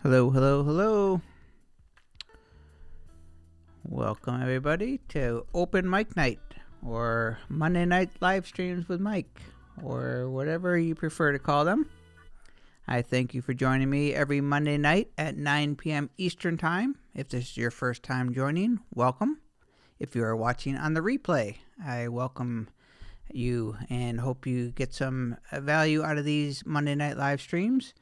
Hello, hello, hello. Welcome, everybody, to Open Mic Night, or Monday Night Live Streams with Mike, or whatever you prefer to call them. I thank you for joining me every Monday night at 9 p.m. Eastern Time. If this is your first time joining, welcome. If you are watching on the replay, I welcome you and hope you get some value out of these Monday Night Live streams.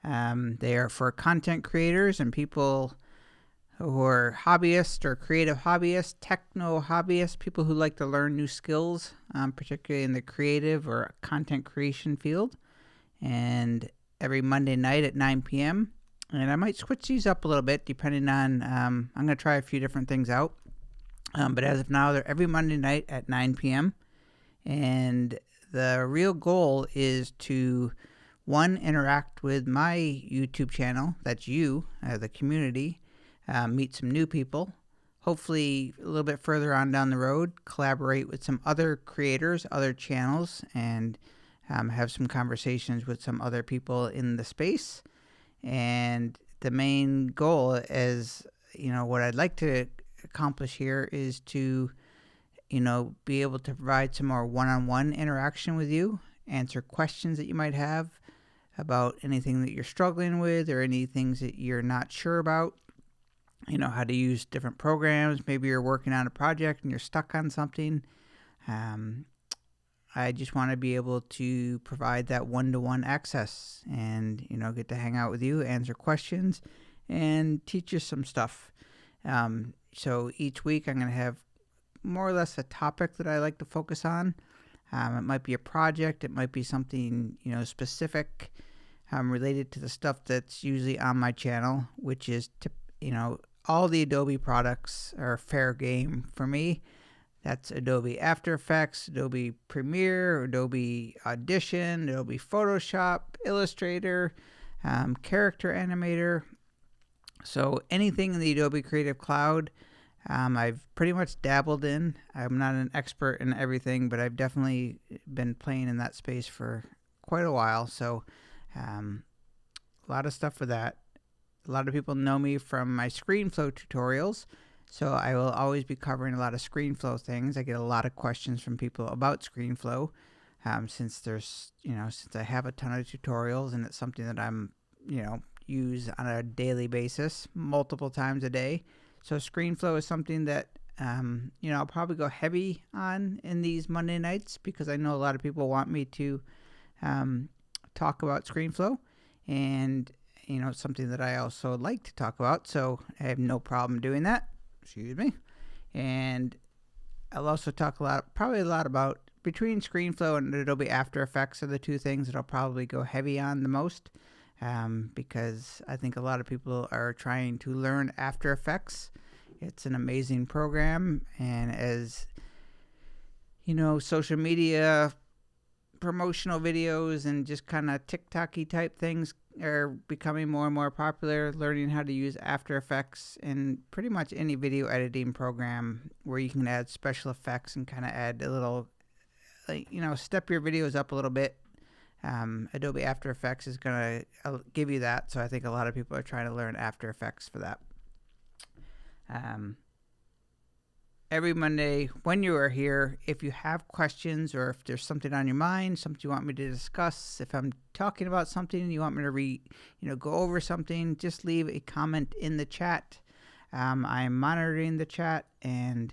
They are for content creators and people who are hobbyists or creative hobbyists, techno hobbyists, people who like to learn new skills, particularly in the creative or content creation field. And every Monday night at 9 p.m. And I might switch these up a little bit depending on, I'm going to try a few different things out. But as of now, they're every Monday night at 9 p.m. And the real goal is to, one, interact with my YouTube channel, that's you, the community, meet some new people, hopefully a little bit further on down the road, collaborate with some other creators, other channels, and have some conversations with some other people in the space. And the main goal is, what I'd like to accomplish here is to, be able to provide some more one-on-one interaction with you, answer questions that you might have about anything that you're struggling with or any things that you're not sure about, how to use different programs. Maybe you're working on a project and you're stuck on something. I just want to be able to provide that one-to-one access and, get to hang out with you, answer questions, and teach you some stuff. So each week I'm going to have more or less a topic that I like to focus on. It might be a project. It might be something, specific related to the stuff that's usually on my channel, which is, all the Adobe products are fair game for me. That's Adobe After Effects, Adobe Premiere, Adobe Audition, Adobe Photoshop, Illustrator, Character Animator. So anything in the Adobe Creative Cloud, I've pretty much dabbled in. I'm not an expert in everything, but I've definitely been playing in that space for quite a while. So a lot of stuff for that. A lot of people know me from my Screenflow tutorials, so I will always be covering a lot of Screenflow things. I get a lot of questions from people about Screenflow, since I have a ton of tutorials and it's something that I'm, use on a daily basis, multiple times a day. So Screenflow is something that, I'll probably go heavy on in these Monday nights because I know a lot of people want me to talk about Screenflow, and it's something that I also like to talk about, so I have no problem doing that. Excuse me. And I'll also talk probably a lot about, between Screenflow and Adobe After Effects are the two things that I'll probably go heavy on the most, because I think a lot of people are trying to learn After Effects. It's an amazing program, and as social media promotional videos and just kind of TikTok-y type things are becoming more and more popular, learning how to use After Effects in pretty much any video editing program where you can add special effects and kind of add a little, step your videos up a little bit. Adobe After Effects is going to give you that, so I think a lot of people are trying to learn After Effects for that. Every Monday when you are here, if you have questions or if there's something on your mind, something you want me to discuss, if I'm talking about something and you want me to go over something, just leave a comment in the chat. I'm monitoring the chat, and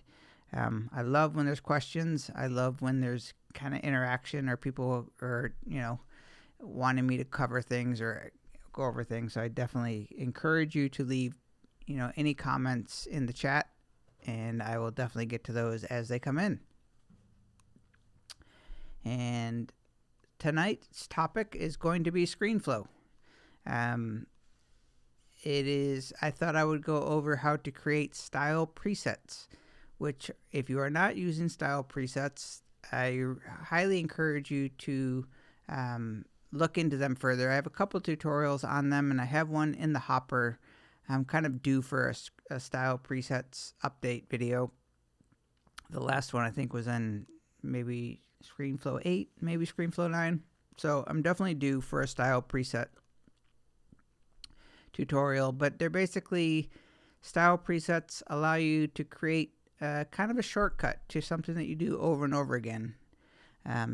I love when there's questions. I love when there's kind of interaction or people are, wanting me to cover things or go over things. So I definitely encourage you to leave, any comments in the chat, and I will definitely get to those as they come in. And tonight's topic is going to be Screenflow. I thought I would go over how to create style presets, which if you are not using style presets, I highly encourage you to look into them further. I have a couple tutorials on them, and I have one in the hopper. I'm kind of due for a style presets update video. The last one I think was in maybe Screenflow 8, maybe Screenflow 9. So I'm definitely due for a style preset tutorial, but they're basically style presets allow you to create kind of a shortcut to something that you do over and over again.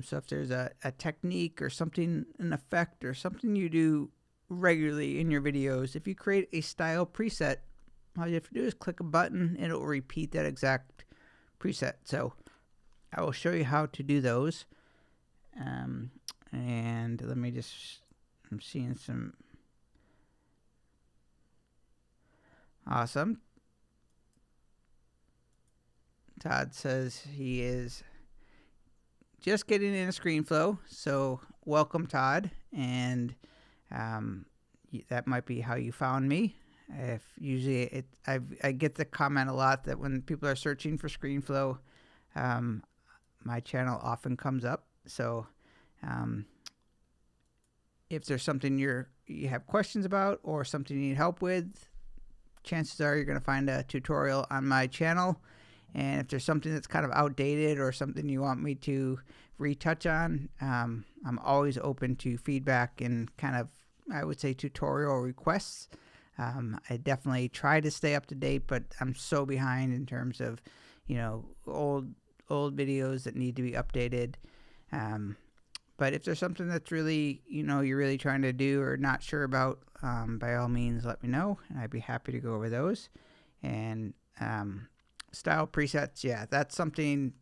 So if there's a technique or something, an effect or something you do regularly in your videos, if you create a style preset, all you have to do is click a button and it will repeat that exact preset. So I will show you how to do those. And let me just, I'm seeing some awesome. Todd says he is just getting in a Screenflow, so welcome, Todd. And that might be how you found me. If usually I get the comment a lot that when people are searching for Screenflow, my channel often comes up. So if there's something you have questions about or something you need help with, chances are you're going to find a tutorial on my channel. And if there's something that's kind of outdated or something you want me to retouch on, I'm always open to feedback and kind of, I would say, tutorial requests. I definitely try to stay up to date, but I'm so behind in terms of, old videos that need to be updated. But if there's something that's really, you're really trying to do or not sure about, by all means, let me know, and I'd be happy to go over those. And style presets, yeah, that's something.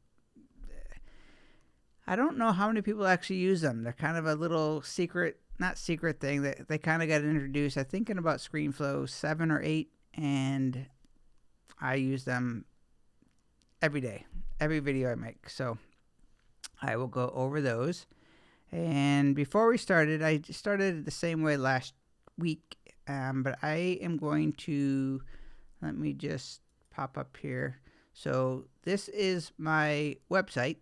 I don't know how many people actually use them. They're kind of a little not secret thing that they kind of got introduced, I think, in about Screenflow 7 or 8, and I use them every day, every video I make. So I will go over those. And before we started, I started the same way last week, but I am going to, let me just pop up here. So this is my website,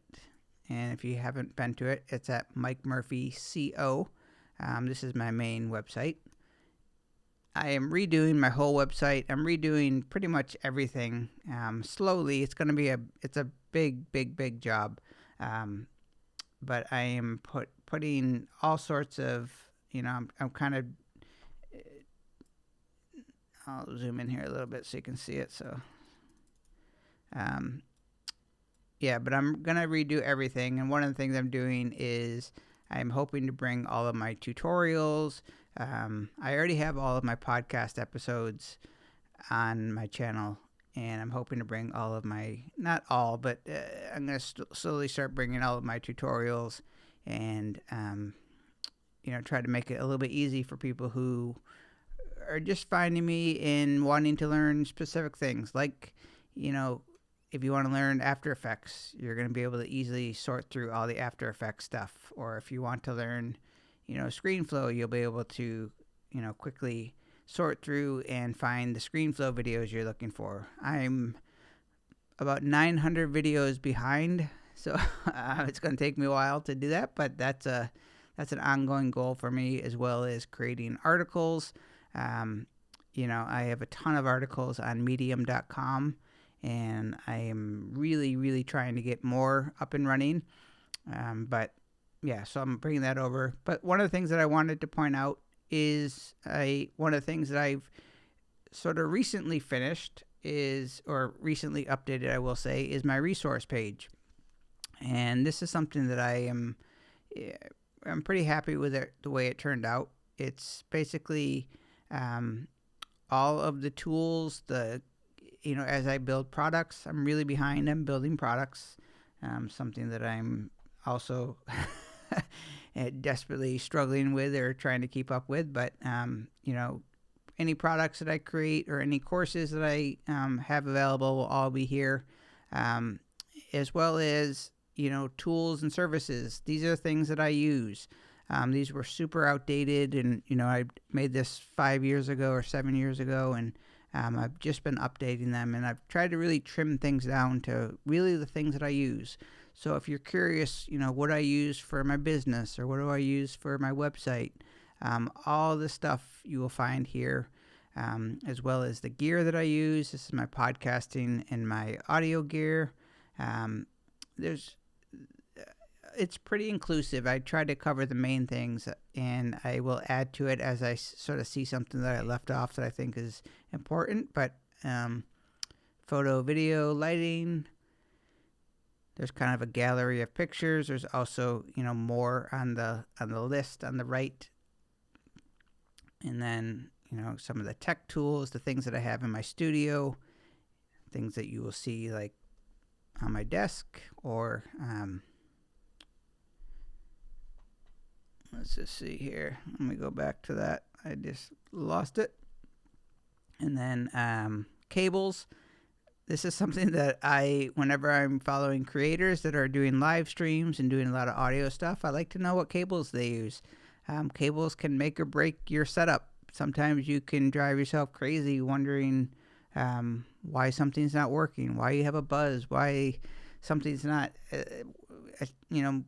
and if you haven't been to it, it's at Mike Murphy CO. This is my main website. I am redoing my whole website. I'm redoing pretty much everything slowly. It's going to be it's a big job, but I am putting all sorts of, I'm kind of, I'll zoom in here a little bit so you can see it. So yeah, but I'm going to redo everything. And one of the things I'm doing is I'm hoping to bring all of my tutorials. I already have all of my podcast episodes on my channel, and I'm hoping to bring all of my, not all, but I'm going to slowly start bringing all of my tutorials and, try to make it a little bit easy for people who are just finding me and wanting to learn specific things. Like, if you want to learn After Effects, you're going to be able to easily sort through all the After Effects stuff. Or if you want to learn, Screenflow, you'll be able to, quickly sort through and find the Screenflow videos you're looking for. I'm about 900 videos behind, so it's going to take me a while to do that, but that's an ongoing goal for me, as well as creating articles. I have a ton of articles on medium.com. And I am really trying to get more up and running. But yeah, so I'm bringing that over. But one of the things that I wanted to point out is one of the things that I've sort of recently finished or recently updated, I will say, is my resource page. And this is something that I'm pretty happy with the way it turned out. It's basically all of the tools, as I build products. I'm really behind on building products, something that I'm also desperately struggling with or trying to keep up with. But, any products that I create or any courses that I have available will all be here, as well as, tools and services. These are things that I use. These were super outdated, and, I made this 5 years ago or 7 years ago, and I've just been updating them, and I've tried to really trim things down to really the things that I use. So if you're curious, what I use for my business or what do I use for my website, all the stuff you will find here, as well as the gear that I use. This is my podcasting and my audio gear. it's pretty inclusive. I try to cover the main things, and I will add to it as I sort of see something that I left off that I think is important. But photo, video, lighting. There's kind of a gallery of pictures. There's also, more on the list on the right. And then, some of the tech tools, the things that I have in my studio, things that you will see like on my desk, or let's just see here. Let me go back to that. I just lost it. And then cables. This is something that whenever I'm following creators that are doing live streams and doing a lot of audio stuff, I like to know what cables they use. Cables can make or break your setup. Sometimes you can drive yourself crazy wondering why something's not working, why you have a buzz, why something's not,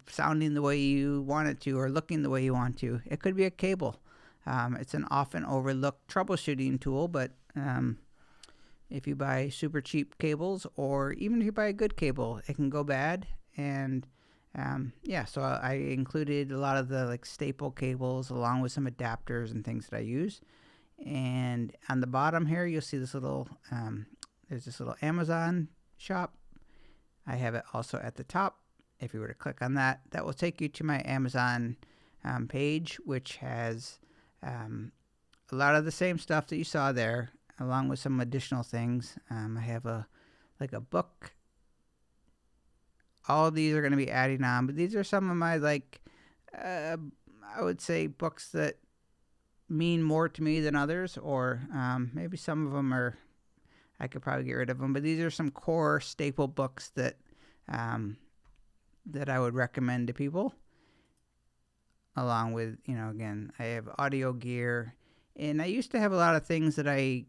sounding the way you want it to or looking the way you want to. It could be a cable. It's an often overlooked troubleshooting tool, but if you buy super cheap cables, or even if you buy a good cable, it can go bad. And so I included a lot of the staple cables along with some adapters and things that I use. And on the bottom here, you'll see this little, there's this little Amazon shop. I have it also at the top. If you were to click on that, that will take you to my Amazon page, which has a lot of the same stuff that you saw there, along with some additional things. I have a book. All of these are going to be adding on, but these are some of my I would say books that mean more to me than others, or maybe some of them I could probably get rid of them, but these are some core staple books that that I would recommend to people. Along with, again, I have audio gear, and I used to have a lot of things that I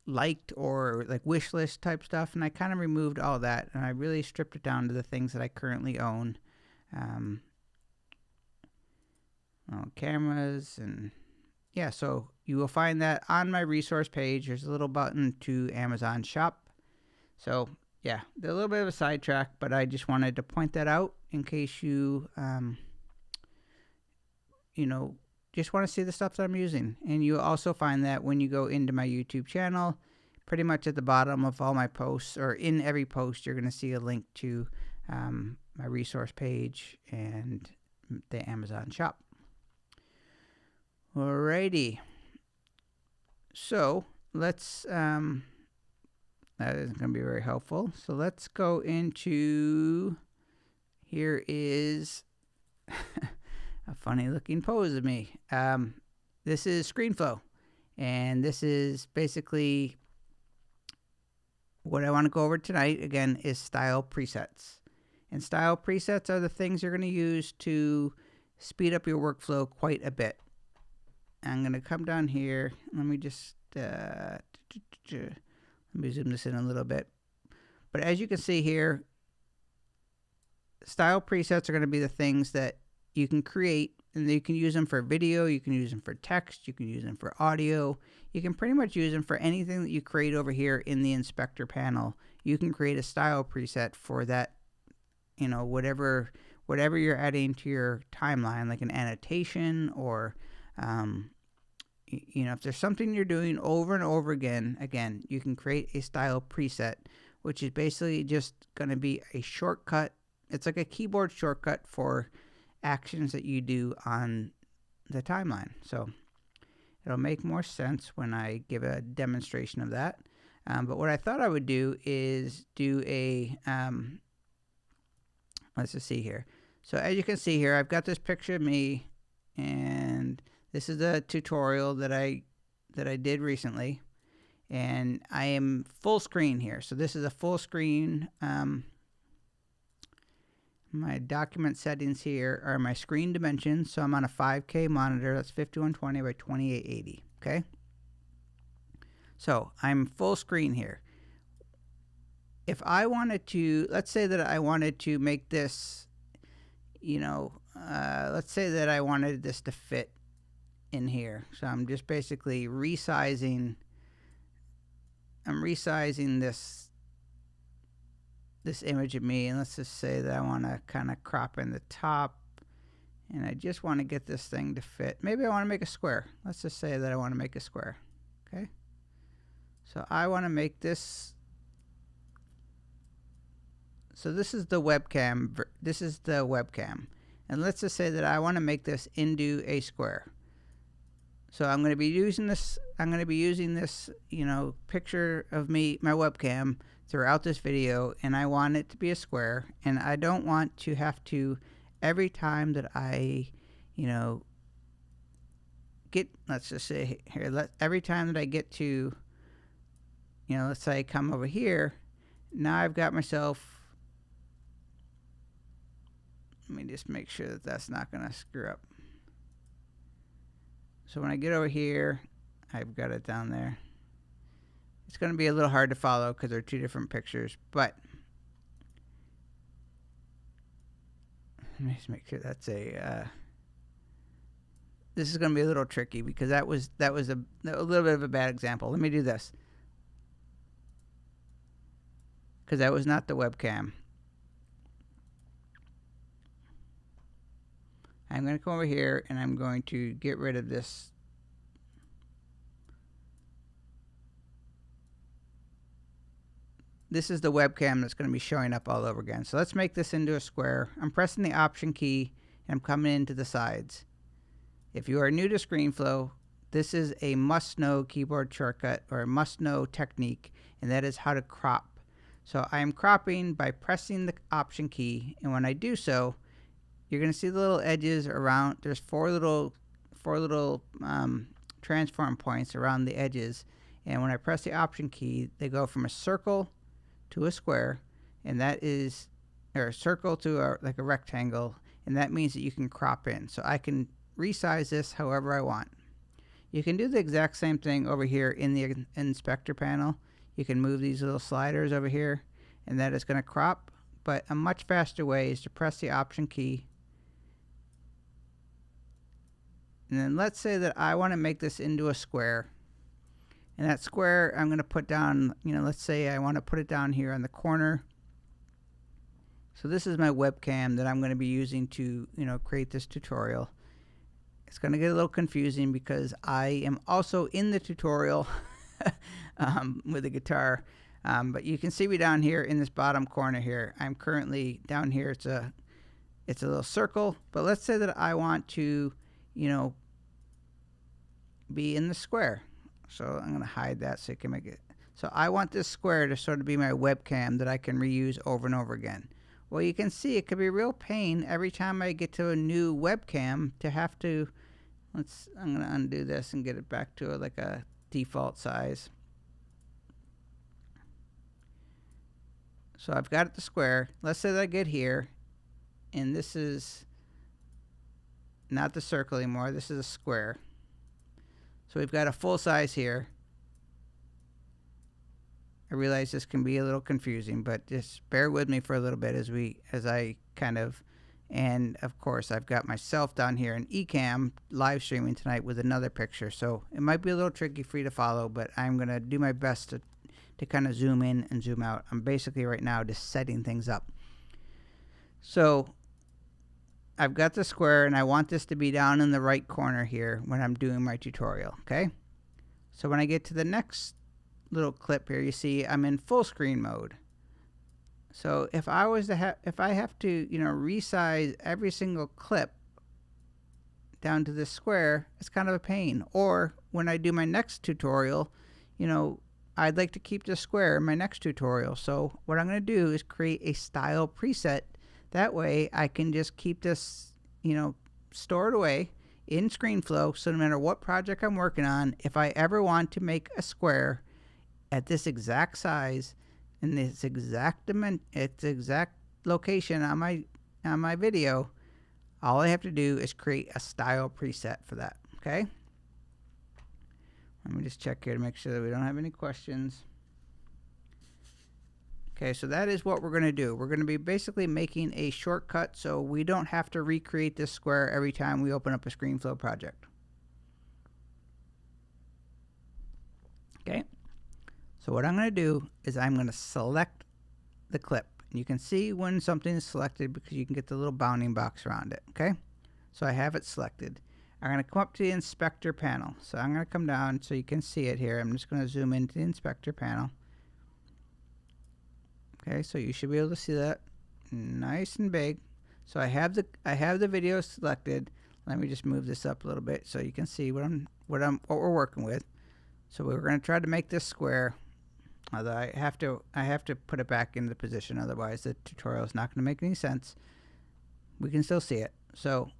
liked, or wish list type stuff, and I kind of removed all that, and I really stripped it down to the things that I currently own. Cameras, and so you will find that on my resource page. There's a little button to Amazon Shop. So a little bit of a sidetrack, but I just wanted to point that out in case you just want to see the stuff that I'm using. And you'll also find that when you go into my YouTube channel, pretty much at the bottom of all my posts, or in every post, you're going to see a link to my resource page and the Amazon shop. Alrighty. So let's, that isn't going to be very helpful. So let's go into, here is a funny looking pose of me. This is Screenflow, and this is basically what I want to go over tonight. Again, is style presets. And style presets are the things you're going to use to speed up your workflow quite a bit. I'm going to come down here. Let me just let me zoom this in a little bit. But as you can see here, style presets are going to be the things that you can create, and you can use them for video, you can use them for text, you can use them for audio. You can pretty much use them for anything that you create over here in the inspector panel. You can create a style preset for that, whatever you're adding to your timeline, like an annotation, or if there's something you're doing over and over again, you can create a style preset, which is basically just going to be a shortcut. It's like a keyboard shortcut for actions that you do on the timeline. So it'll make more sense when I give a demonstration of that. But what I thought I would do is do a, let's just see here. So as you can see here, I've got this picture of me, and this is a tutorial that I did recently, and I am full screen here. So this is a full screen. My document settings here are my screen dimensions. So I'm on a 5K monitor. That's 5120 by 2880. Okay. So I'm full screen here. If I wanted to, let's say that I wanted to make this, let's say that I wanted this to fit in here. So I'm just basically resizing. I'm resizing this image of me, and let's just say that I want to kind of crop in the top, and I just want to get this thing to fit. Maybe I want to make a square. Let's just say that I want to make a square. Okay, so I want to make this. So this is the webcam. This is the webcam, and let's just say that I want to make this into a square. So I'm going to be using this. I'm going to be using this, picture of me, my webcam, throughout this video, and I want it to be a square. And I don't want to have to, every time that I, let's just say here, every time that I get to, let's say I come over here, now I've got myself. Let me just make sure that that's not going to screw up. So when I get over here, I've got it down there. It's going to be a little hard to follow because they're two different pictures, but let me just make sure that's a. This is going to be a little tricky because that was a little bit of a bad example. Let me do this because that was not the webcam. I'm going to come over here and I'm going to get rid of this. This is the webcam that's going to be showing up all over again. So let's make this into a square. I'm pressing the Option key and I'm coming into the sides. If you are new to Screenflow, this is a must-know keyboard shortcut or a must-know technique, and that is how to crop. So I am cropping by pressing the Option key, and when I do so, you're going to see the little edges around. There's four little transform points around the edges, and when I press the Option key, they go from a circle to a square, and that is, or a circle to like a rectangle, and that means that you can crop in. So I can resize this however I want. You can do the exact same thing over here in the inspector panel. You can move these little sliders over here, and that is going to crop. But a much faster way is to press the Option key. And then let's say that I want to make this into a square. And that square I'm going to put down, let's say I want to put it down here on the corner. So this is my webcam that I'm going to be using to, create this tutorial. It's going to get a little confusing because I am also in the tutorial with the guitar. But you can see me down here in this bottom corner here. I'm currently down here. It's a little circle. But let's say that I want to, be in the square. So I'm going to hide that so you can make it. So I want this square to sort of be my webcam that I can reuse over and over again. Well, you can see it could be a real pain every time I get to a new webcam to have to, I'm going to undo this and get it back to like a default size. So I've got it the square. Let's say that I get here, and this is not the circle anymore. This is a square. So we've got a full size here. I realize this can be a little confusing, but just bear with me for a little bit as I kind of, and of course I've got myself down here in Ecamm live streaming tonight with another picture. So it might be a little tricky for you to follow, but I'm going to do my best to kind of zoom in and zoom out. I'm basically right now just setting things up. So I've got the square, and I want this to be down in the right corner here when I'm doing my tutorial, okay? So when I get to the next little clip here, you see I'm in full screen mode. So if I was to if I have to, resize every single clip down to this square, it's kind of a pain. Or when I do my next tutorial, I'd like to keep the square in my next tutorial. So what I'm going to do is create a style preset. That way I can just keep this, stored away in Screenflow. So no matter what project I'm working on, if I ever want to make a square at this exact size and this exact exact location on my video, all I have to do is create a style preset for that. Okay. Let me just check here to make sure that we don't have any questions. Okay, so that is what we're going to do. We're going to be basically making a shortcut so we don't have to recreate this square every time we open up a Screenflow project. Okay, so what I'm going to do is I'm going to select the clip. You can see when something is selected because you can get the little bounding box around it, okay? So I have it selected. I'm going to come up to the inspector panel. So I'm going to come down so you can see it here. I'm just going to zoom into the inspector panel. Okay, so you should be able to see that nice and big. So I have the video selected. Let me just move this up a little bit so you can see what we're working with. So we're going to try to make this square. Although I have to put it back into the position, otherwise the tutorial is not going to make any sense. We can still see it. So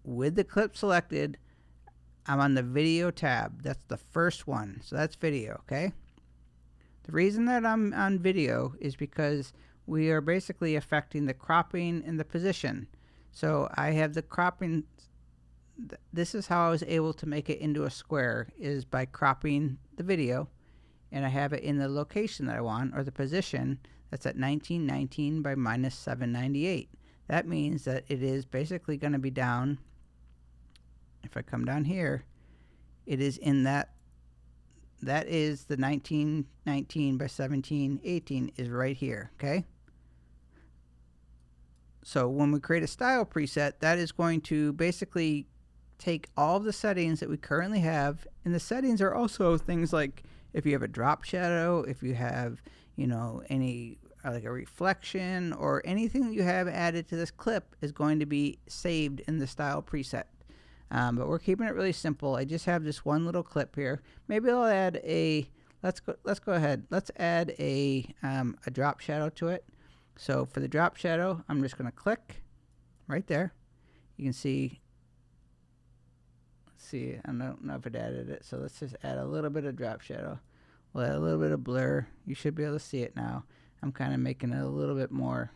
with the clip selected, I'm on the video tab. That's the first one. So that's video, okay? The reason that I'm on video is because we are basically affecting the cropping and the position. So I have the cropping. This is how I was able to make it into a square, is by cropping the video, and I have it in the location that I want, or the position that's at 1919 by minus 798. That means that it is basically going to be down. If I come down here, it is in that is the 1919 by 1718 is right here, okay? So when we create a style preset, that is going to basically take all of the settings that we currently have, and the settings are also things like if you have a drop shadow, if you have, you know, any like a reflection or anything that you have added to this clip is going to be saved in the style preset. But we're keeping it really simple. I just have this one little clip here. Maybe I'll add a, let's go ahead. Let's add a drop shadow to it. So for the drop shadow, I'm just going to click right there. You can see, let's see, I don't know if it added it. So let's just add a little bit of drop shadow. We'll add a little bit of blur. You should be able to see it now. I'm kind of making it a little bit more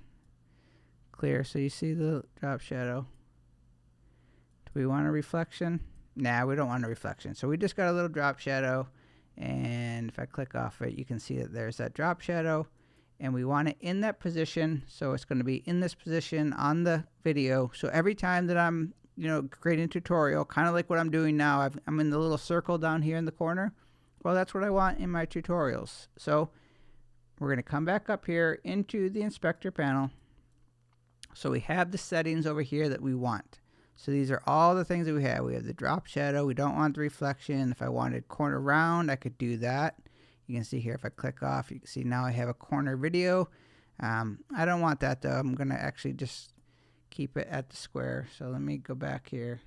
clear. So you see the drop shadow. We want a reflection? Nah, we don't want a reflection. So we just got a little drop shadow, and if I click off it, you can see that there's that drop shadow, and we want it in that position. So it's going to be in this position on the video. So every time that I'm, you know, creating a tutorial, kind of like what I'm doing now, I'm in the little circle down here in the corner. Well, that's what I want in my tutorials. So we're going to come back up here into the inspector panel. So we have the settings over here that we want. So these are all the things that we have. We have the drop shadow. We don't want the reflection. If I wanted corner round, I could do that. You can see here, if I click off, you can see now I have a corner video. I don't want that though. I'm going to actually just keep it at the square. So let me go back here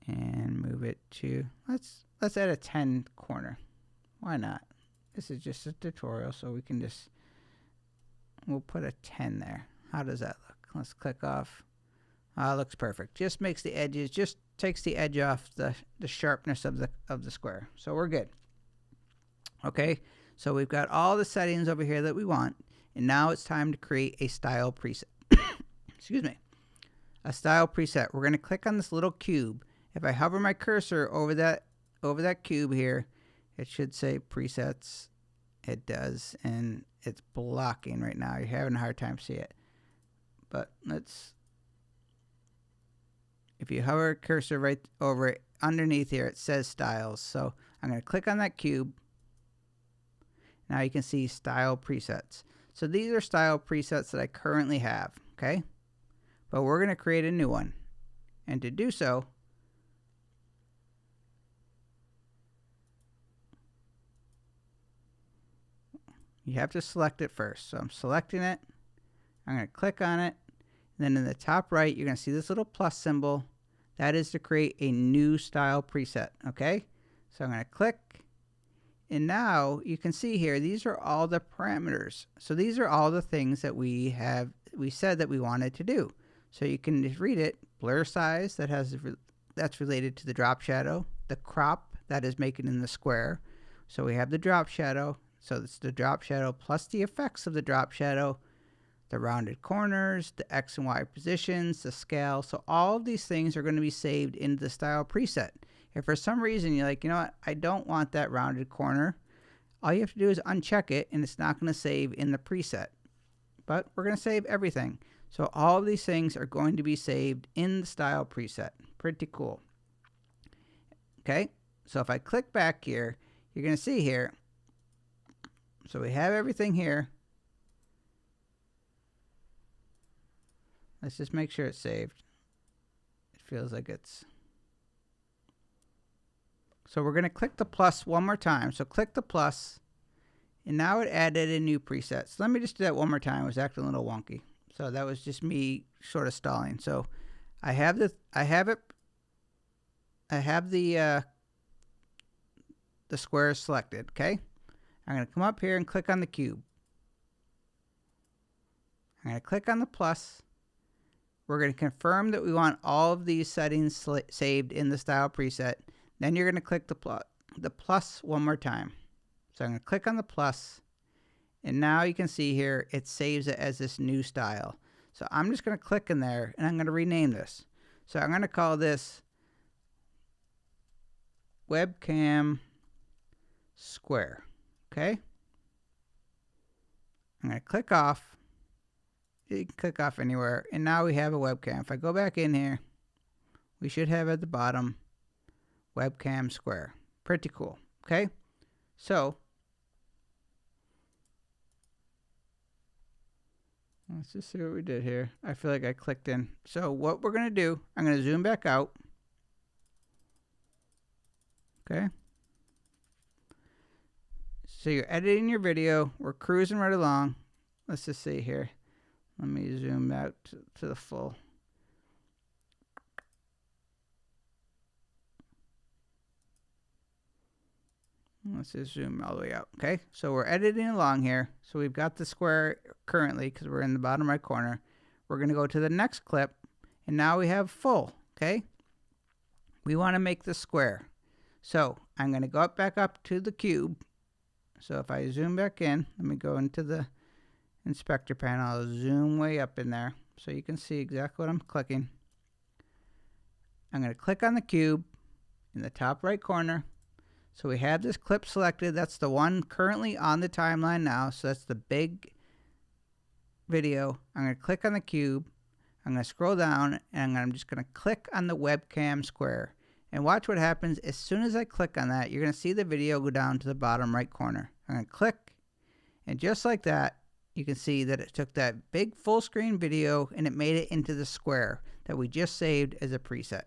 and move it to, let's add a 10 corner. Why not? This is just a tutorial, so we can just, we'll put a 10 there. How does that look? Let's click off. Looks perfect. Just makes the edges, just takes the edge off the sharpness of the square. So we're good. Okay, so we've got all the settings over here that we want, and now it's time to create a style preset. Excuse me. A style preset. We're going to click on this little cube. If I hover my cursor over that cube here, it should say presets. It does, and it's blocking right now. You're having a hard time to see it. But let's, if you hover a cursor right over it, underneath here, it says styles. So I'm going to click on that cube. Now you can see style presets. So these are style presets that I currently have, okay? But we're going to create a new one. And to do so, you have to select it first. So I'm selecting it. I'm going to click on it. And then in the top right, you're going to see this little plus symbol. That is to create a new style preset, okay? So I'm going to click. And now you can see here, these are all the parameters. So these are all the things that we said that we wanted to do. So you can just read it. Blur size, that's related to the drop shadow. The crop, that is making in the square. So we have the drop shadow. So it's the drop shadow plus the effects of the drop shadow, the rounded corners, the X and Y positions, the scale. So all of these things are going to be saved into the style preset. If for some reason you're like, you know what, I don't want that rounded corner, all you have to do is uncheck it, and it's not going to save in the preset. But we're going to save everything. So all of these things are going to be saved in the style preset. Pretty cool. Okay, so if I click back here, you're going to see here, so we have everything here. Let's just make sure it's saved. It feels like it's... So we're going to click the plus one more time. So click the plus, and now it added a new preset. So let me just do that one more time. It was acting a little wonky. So that was just me sort of stalling. So I have the square selected, okay? I'm going to come up here and click on the cube. I'm going to click on the plus. We're going to confirm that we want all of these settings saved in the style preset. Then you're going to click the plus one more time. So I'm going to click on the plus, and now you can see here it saves it as this new style. So I'm just going to click in there, and I'm going to rename this. So I'm going to call this webcam square. Okay? I'm going to click off. You can click off anywhere, and now we have a webcam. If I go back in here, we should have at the bottom webcam square. Pretty cool. Okay? So let's just see what we did here. I feel like I clicked in. So what we're going to do, I'm going to zoom back out. Okay? So you're editing your video. We're cruising right along. Let's just see here. Let me zoom out to the full. Let's just zoom all the way out. Okay, so we're editing along here. So we've got the square currently because we're in the bottom right corner. We're going to go to the next clip, and now we have full. Okay, we want to make the square. So I'm going to go back up to the cube. So if I zoom back in, let me go into the inspector panel. I'll zoom way up in there so you can see exactly what I'm clicking. I'm going to click on the cube in the top right corner. So we have this clip selected. That's the one currently on the timeline now. So that's the big video. I'm going to click on the cube. I'm going to scroll down, and I'm just going to click on the webcam square. And watch what happens. As soon as I click on that, you're going to see the video go down to the bottom right corner. I'm going to click, and just like that, you can see that it took that big full screen video and it made it into the square that we just saved as a preset.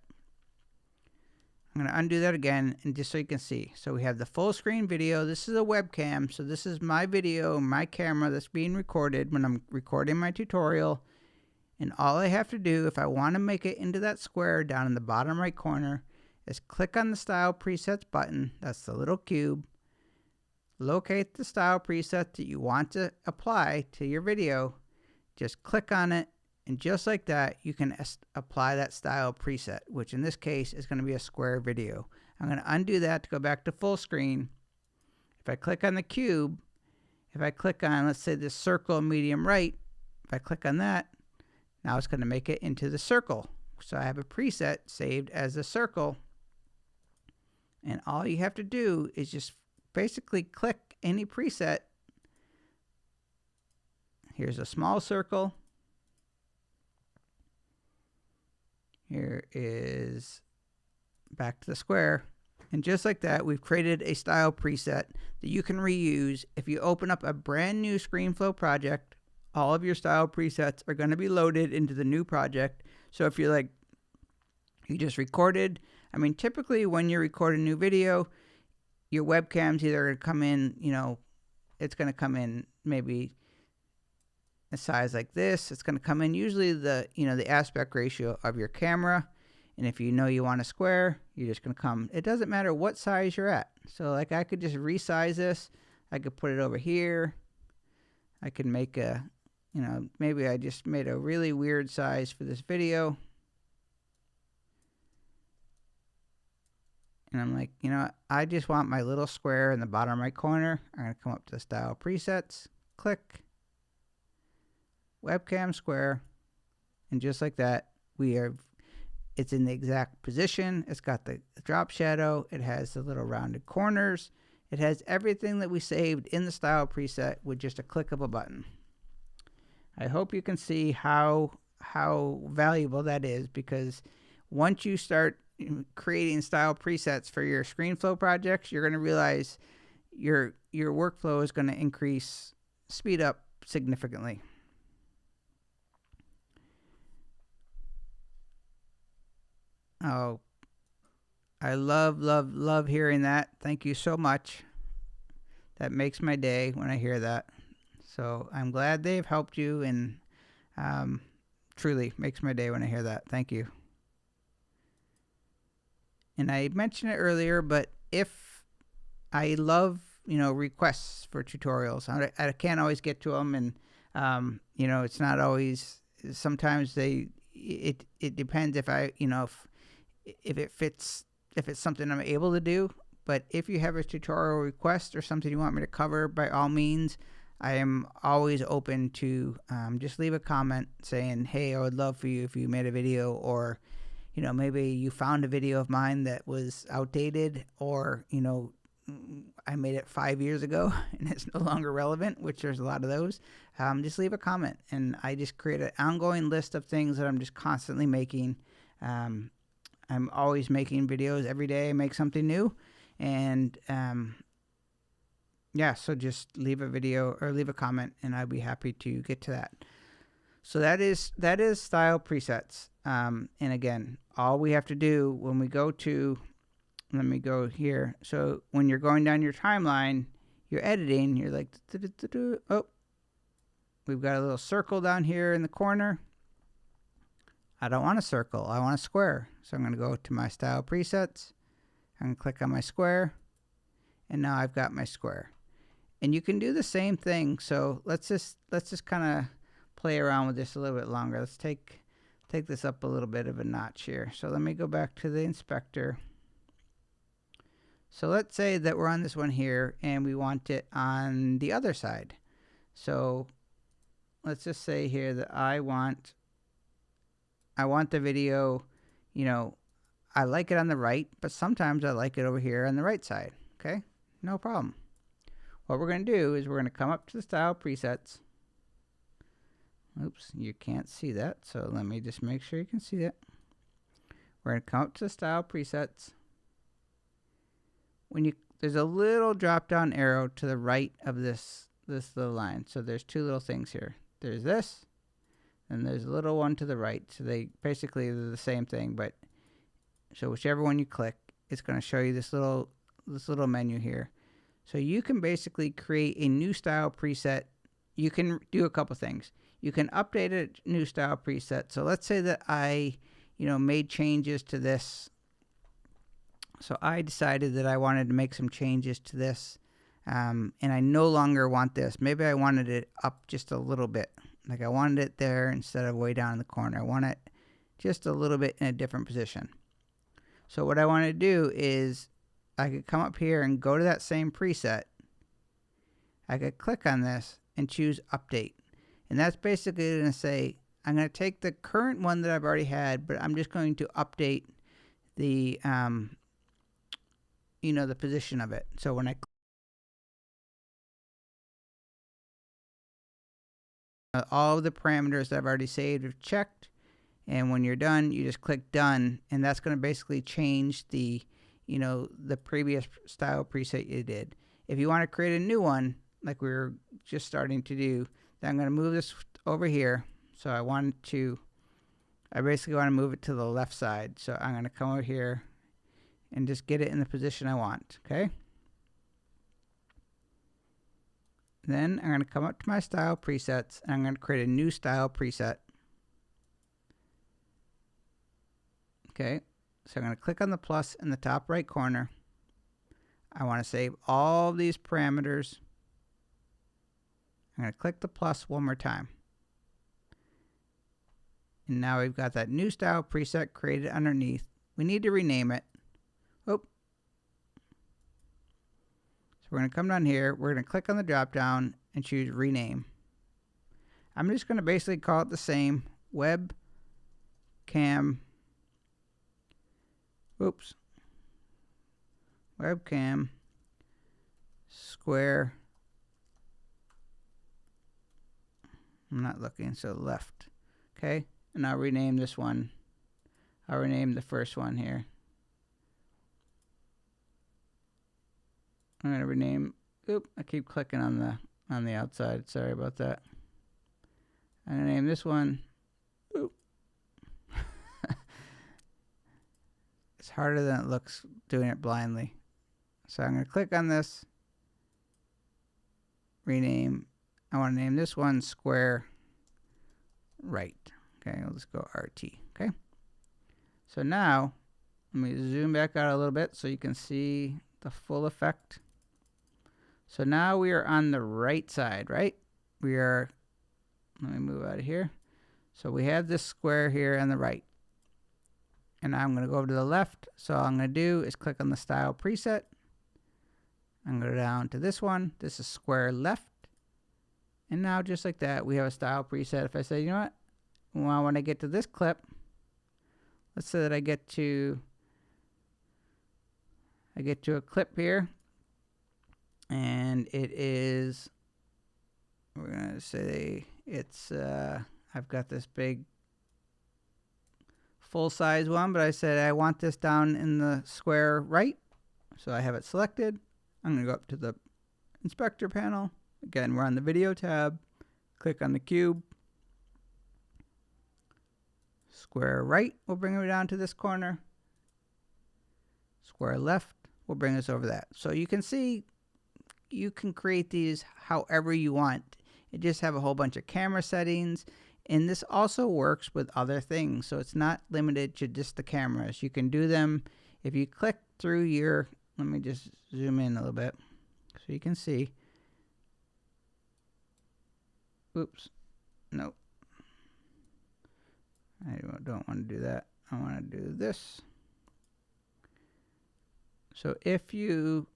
I'm going to undo that again, and just so you can see. So we have the full screen video. This is a webcam. So this is my video, my camera that's being recorded when I'm recording my tutorial. And all I have to do, if I want to make it into that square down in the bottom right corner, is click on the Style Presets button. That's the little cube. Locate the style preset that you want to apply to your video. Just click on it, and just like that, you can apply that style preset, which in this case is going to be a square video. I'm going to undo that to go back to full screen. If I click on the cube, if I click on, let's say, this circle medium right, if I click on that, now it's going to make it into the circle. So I have a preset saved as a circle, and all you have to do is just basically click any preset. Here's a small circle. Here is back to the square. And just like that, we've created a style preset that you can reuse. If you open up a brand new Screenflow project, all of your style presets are going to be loaded into the new project. So if you're like, you just recorded, I mean, typically when you record a new video, your webcam's either going to come in, you know, it's going to come in maybe a size like this. It's going to come in usually the, you know, the aspect ratio of your camera. And if you know you want a square, you're just going to come. It doesn't matter what size you're at. So like I could just resize this. I could put it over here. I could make a, you know, maybe I just made a really weird size for this video. And I'm like, you know, I just want my little square in the bottom right corner. I'm going to come up to the style presets, click, webcam square, and just like that, it's in the exact position. It's got the drop shadow. It has the little rounded corners. It has everything that we saved in the style preset with just a click of a button. I hope you can see how valuable that is, because once you start creating style presets for your Screenflow projects, you're going to realize your workflow is going to speed up significantly. Oh, I love hearing that. Thank you so much. That makes my day when I hear that. So I'm glad they've helped you, and truly makes my day when I hear that. Thank you. And I mentioned it earlier, but if I love, requests for tutorials, I can't always get to them, and it's not always. Sometimes it depends if I, if it fits, if it's something I'm able to do. But if you have a tutorial request or something you want me to cover, by all means, I am always open to just leave a comment saying, hey, I would love for you if you made a video, or, maybe you found a video of mine that was outdated, or, I made it 5 years ago and it's no longer relevant, which there's a lot of those. Just leave a comment, and I just create an ongoing list of things that I'm just constantly making. I'm always making videos every day. I make something new. And yeah, so just leave a video or leave a comment, and I'd be happy to get to that. So that is style presets. And again, all we have to do when we go to, let me go here. So when you're going down your timeline, you're editing, you're like, oh, we've got a little circle down here in the corner. I don't want a circle, I want a square. So I'm going to go to my style presets. I'm going to click on my square, and now I've got my square. And you can do the same thing. So let's just kind of play around with this a little bit longer. Let's take this up a little bit of a notch here. So let me go back to the inspector. So let's say that we're on this one here, and we want it on the other side. So let's just say here that I want the video, I like it on the right, but sometimes I like it over here on the right side. Okay, no problem. What we're going to do is we're going to come up to the style presets. Oops, you can't see that, so let me just make sure you can see that. We're going to come up to the style presets. There's a little drop down arrow to the right of this little line. So there's two little things here. There's this, and there's a little one to the right. So they're the same thing, but so whichever one you click, it's going to show you this little menu here. So you can basically create a new style preset. You can do a couple things. You can update a new style preset. So let's say that I, made changes to this. So I decided that I wanted to make some changes to this, and I no longer want this. Maybe I wanted it up just a little bit. Like I wanted it there instead of way down in the corner. I want it just a little bit in a different position. So what I want to do is I could come up here and go to that same preset. I could click on this and choose update. And that's basically going to say, I'm going to take the current one that I've already had, but I'm just going to update the, the position of it. So when I all of the parameters that I've already saved are checked, and when you're done, you just click done, and that's going to basically change the, the previous style preset you did. If you want to create a new one, like we were just starting to do, then I'm going to move this over here. So I basically want to move it to the left side. So I'm going to come over here and just get it in the position I want, okay? Then I'm going to come up to my style presets, and I'm going to create a new style preset. Okay, so I'm going to click on the plus in the top right corner. I want to save all these parameters. I'm going to click the plus one more time. And now we've got that new style preset created underneath. We need to rename it. Oh. So we're going to come down here. We're going to click on the drop down and choose rename. I'm just going to basically call it the same, webcam. Oops. Webcam square. I'm not looking, so left. Okay, and I'll rename this one. I'll rename the first one here. I'm going to rename, oop, I keep clicking on the outside. Sorry about that. I'm going to name this one, oop. harder than it looks doing it blindly. So I'm going to click on this, rename. I want to name this one Square Right. Okay, let's go RT. Okay. So now, let me zoom back out a little bit so you can see the full effect. So now we are on the right side, right? We are, let me move out of here. So we have this square here on the right. And now I'm going to go over to the left. So all I'm going to do is click on the style preset. I'm going to go down to this one. This is square left. And now just like that, we have a style preset. If I say, you know what? Well, when I get to this clip, let's say that I get to a clip here. And it is, we're going to say it's, I've got this big full size one, but I said I want this down in the square right. So I have it selected. I'm going to go up to the inspector panel. Again, we're on the video tab. Click on the cube. Square right will bring me down to this corner. Square left will bring us over that. So you can see you can create these however you want. You just have a whole bunch of camera settings. And this also works with other things. So it's not limited to just the cameras. You can do them if you click through your, let me just zoom in a little bit so you can see. Oops. Nope. I don't want to do that. I want to do this. So if you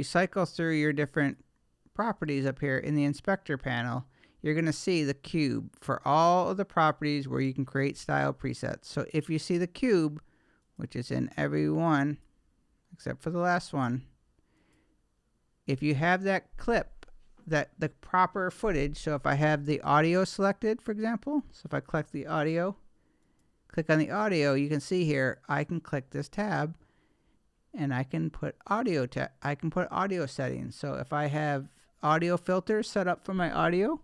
cycle through your different properties up here in the inspector panel, you're going to see the cube for all of the properties where you can create style presets. So if you see the cube, which is in every one except for the last one, if you have that clip, that the proper footage, so if I have the audio selected, for example, so if I click the audio, click on the audio, you can see here, I can click this tab and I can put audio settings. So if I have audio filters set up for my audio,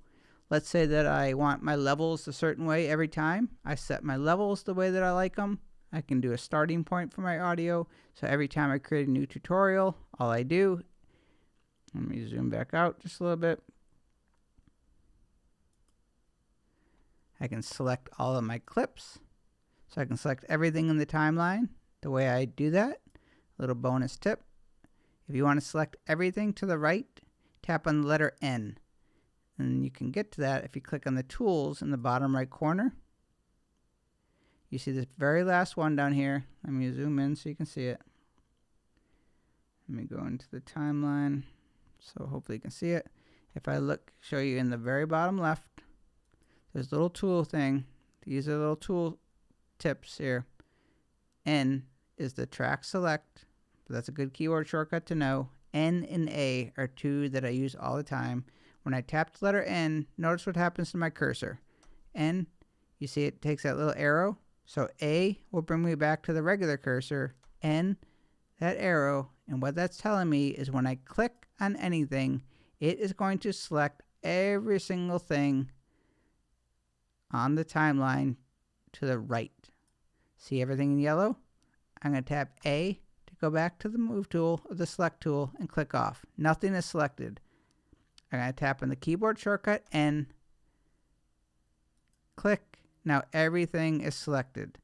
let's say that I want my levels a certain way every time. I set my levels the way that I like them. I can do a starting point for my audio. So every time I create a new tutorial, all I do, let me zoom back out just a little bit. I can select all of my clips. So I can select everything in the timeline the way I do that. Little bonus tip. If you want to select everything to the right, tap on the letter N. And you can get to that if you click on the tools in the bottom right corner. You see this very last one down here. Let me zoom in so you can see it. Let me go into the timeline so hopefully you can see it. If I show you in the very bottom left, there's a little tool thing. These are little tool tips here. N is the track select. That's a good keyword shortcut to know. N and A are two that I use all the time. When I tap the letter N, notice what happens to my cursor. N, you see it takes that little arrow. So A will bring me back to the regular cursor. N, that arrow. And what that's telling me is when I click on anything, it is going to select every single thing on the timeline to the right. See everything in yellow? I'm going to tap A to go back to the move tool or the select tool and click off. Nothing is selected. I'm going to tap on the keyboard shortcut N, click. Now everything is selected.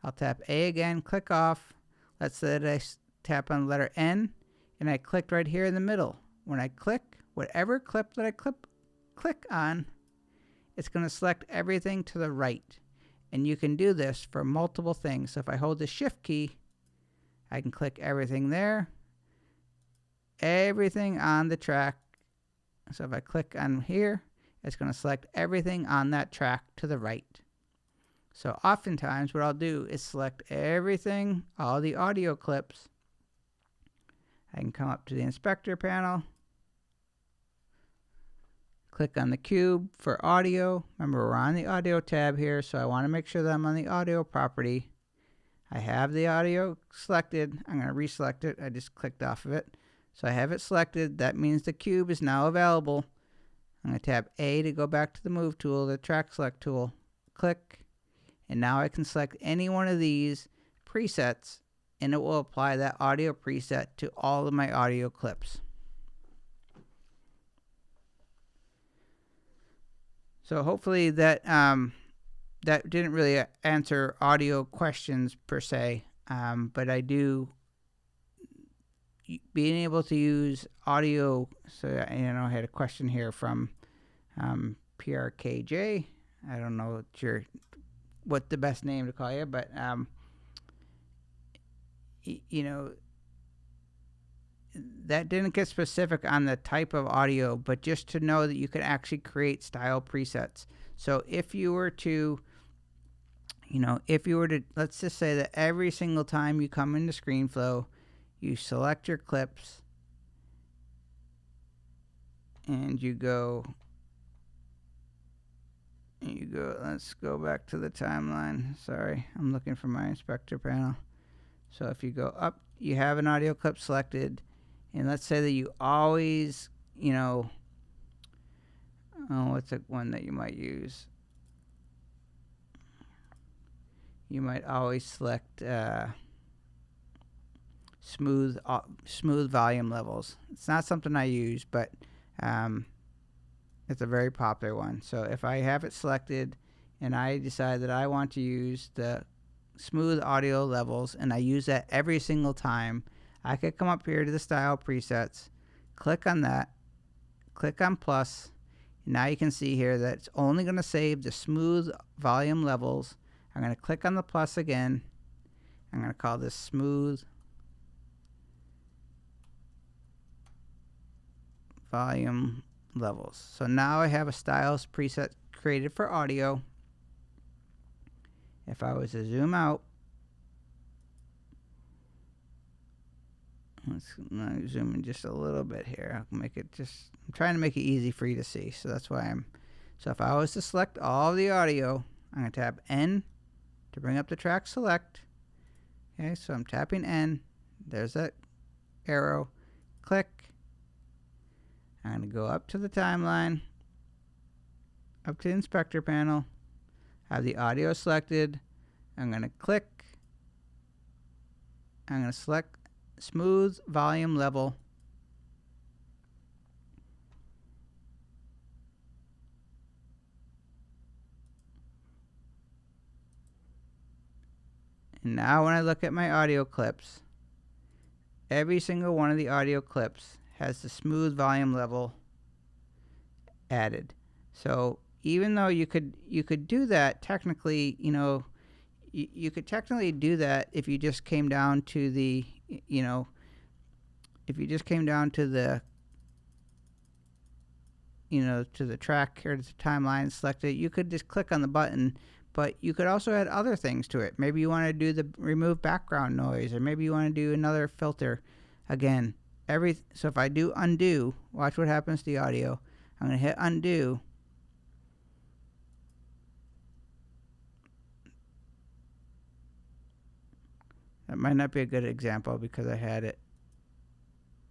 I'll tap A again, click off. Let's say that I tap on the letter N and I clicked right here in the middle. When I click, whatever clip that I click on, it's going to select everything to the right. And you can do this for multiple things. So if I hold the shift key, I can click everything there, everything on the track. So if I click on here, it's going to select everything on that track to the right. So oftentimes what I'll do is select everything, all the audio clips. I can come up to the inspector panel, click on the cube for audio. Remember, we're on the audio tab here, so I want to make sure that I'm on the audio property. I have the audio selected. I'm going to reselect it. I just clicked off of it. So I have it selected. That means the cube is now available. I'm going to tap A to go back to the move tool, the track select tool. Click. And now I can select any one of these presets, and it will apply that audio preset to all of my audio clips. So hopefully that that didn't really answer audio questions per se, but I do being able to use audio. So I had a question here from PRKJ. I don't know what the best name to call you, but that didn't get specific on the type of audio, but just to know that you can actually create style presets. So if you were to, let's just say that every single time you come into Screenflow, you select your clips and you go, let's go back to the timeline. Sorry, I'm looking for my inspector panel. So if you go up, you have an audio clip selected, and let's say that you always, what's a one that you might use? You might always select smooth volume levels. It's not something I use, but it's a very popular one. So if I have it selected and I decide that I want to use the smooth audio levels, and I use that every single time, I could come up here to the style presets, click on that, click on plus, and now you can see here that it's only going to save the smooth volume levels. I'm going to click on the plus again. I'm going to call this smooth volume levels. So now I have a styles preset created for audio. If I was to zoom out, let's zoom in just a little bit here. I'll make it I'm trying to make it easy for you to see. So that's why so if I was to select all the audio, I'm going to tap N to bring up the track select. Okay, so I'm tapping N. There's that arrow. Click. I'm going to go up to the timeline, up to the inspector panel, have the audio selected. I'm going to click. I'm going to select smooth volume level. And now when I look at my audio clips, every single one of the audio clips has the smooth volume level added. So even though you could do that technically, you could technically do that if you just came down to the, if you just came down to the, to the track or to the timeline, select it, you could just click on the button. But you could also add other things to it. Maybe you want to do the remove background noise, or maybe you want to do another filter. Again, so if I do undo, watch what happens to the audio. I'm going to hit undo. That might not be a good example because I had it.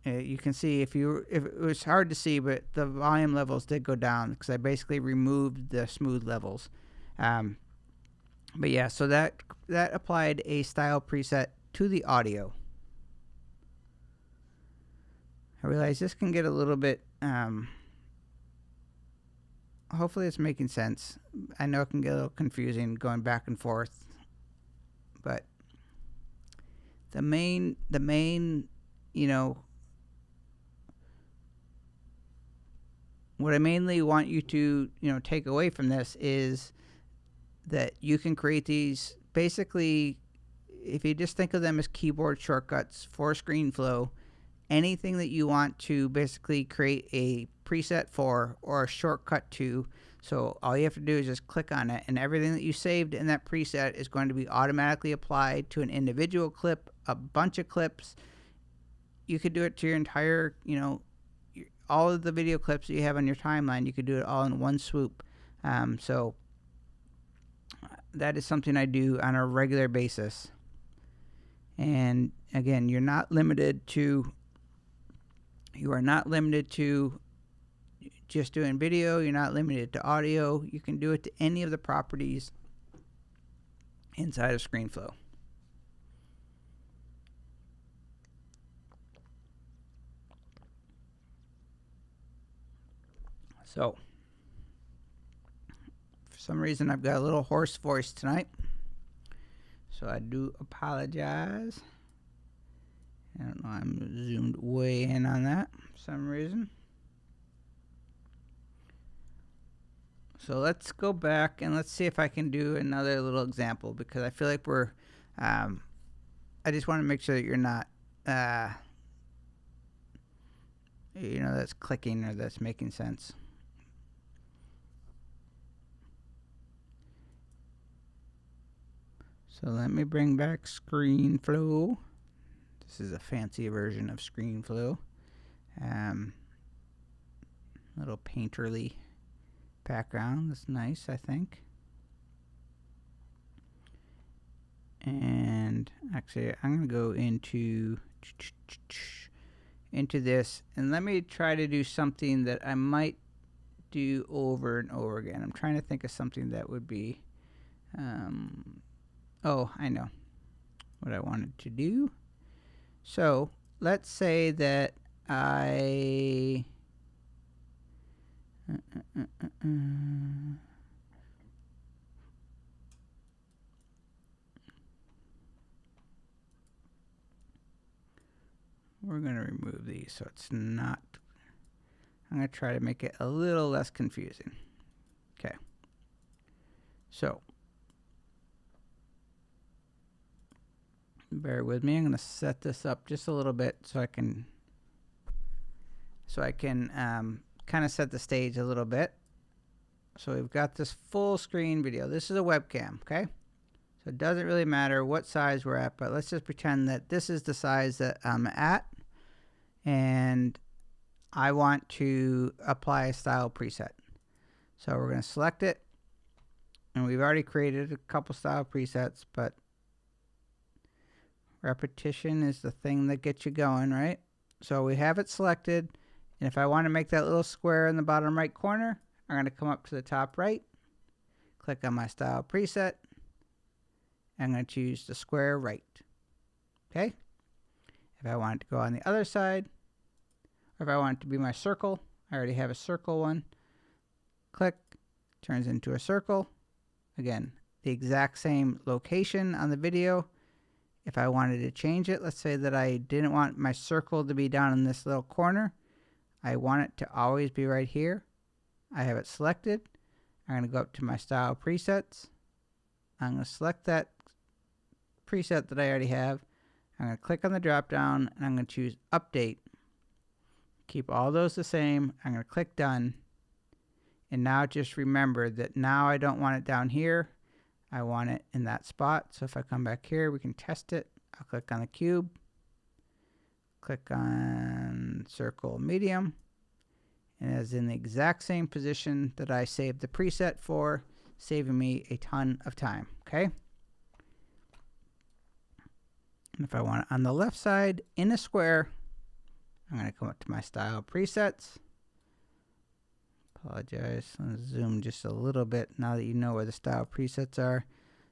You can see if it was hard to see, but the volume levels did go down because I basically removed the smooth levels. But yeah, so that applied a style preset to the audio. I realize this can get a little bit, hopefully it's making sense. I know it can get a little confusing going back and forth, but the main, what I mainly want you to, take away from this is that you can create these, basically, if you just think of them as keyboard shortcuts for Screenflow, anything that you want to basically create a preset for or a shortcut to. So all you have to do is just click on it, and everything that you saved in that preset is going to be automatically applied to an individual clip, a bunch of clips. You could do it to your entire, all of the video clips that you have on your timeline. You could do it all in one swoop. So that is something I do on a regular basis. And again, you are not limited to just doing video, you're not limited to audio. You can do it to any of the properties inside of Screenflow. So, for some reason, I've got a little hoarse voice tonight. So I do apologize. I don't know, I'm zoomed way in on that for some reason. So let's go back and let's see if I can do another little example, because I feel like we're, I just want to make sure that you're not, that's clicking or that's making sense. So let me bring back Screenflow. This is a fancy version of Screenflow. Little painterly background. That's nice, I think. And actually, I'm going to go into this, and let me try to do something that I might do over and over again. I'm trying to think of something that would be, oh, I know what I wanted to do. So let's say that I we're going to remove these so it's not, I'm going to try to make it a little less confusing. Okay. So bear with me. I'm going to set this up just a little bit so I can kind of set the stage a little bit. So we've got this full screen video. This is a webcam, okay? So it doesn't really matter what size we're at, but let's just pretend that this is the size that I'm at, and I want to apply a style preset. So we're going to select it, and we've already created a couple style presets, but repetition is the thing that gets you going, right? So we have it selected, and if I want to make that little square in the bottom right corner, I'm going to come up to the top right, click on my style preset, and I'm going to choose the square right. Okay? If I want it to go on the other side, or if I want it to be my circle, I already have a circle one, click, turns into a circle. Again, the exact same location on the video. If I wanted to change it, let's say that I didn't want my circle to be down in this little corner. I want it to always be right here. I have it selected. I'm going to go up to my style presets. I'm going to select that preset that I already have. I'm going to click on the drop down, and I'm going to choose update. Keep all those the same. I'm going to click done. And now just remember that now I don't want it down here. I want it in that spot. So if I come back here, we can test it. I'll click on the cube, click on circle medium, and it's in the exact same position that I saved the preset for, saving me a ton of time, okay? And if I want it on the left side in a square, I'm going to come up to my style presets. Apologize. Let's zoom just a little bit now that you know where the style presets are.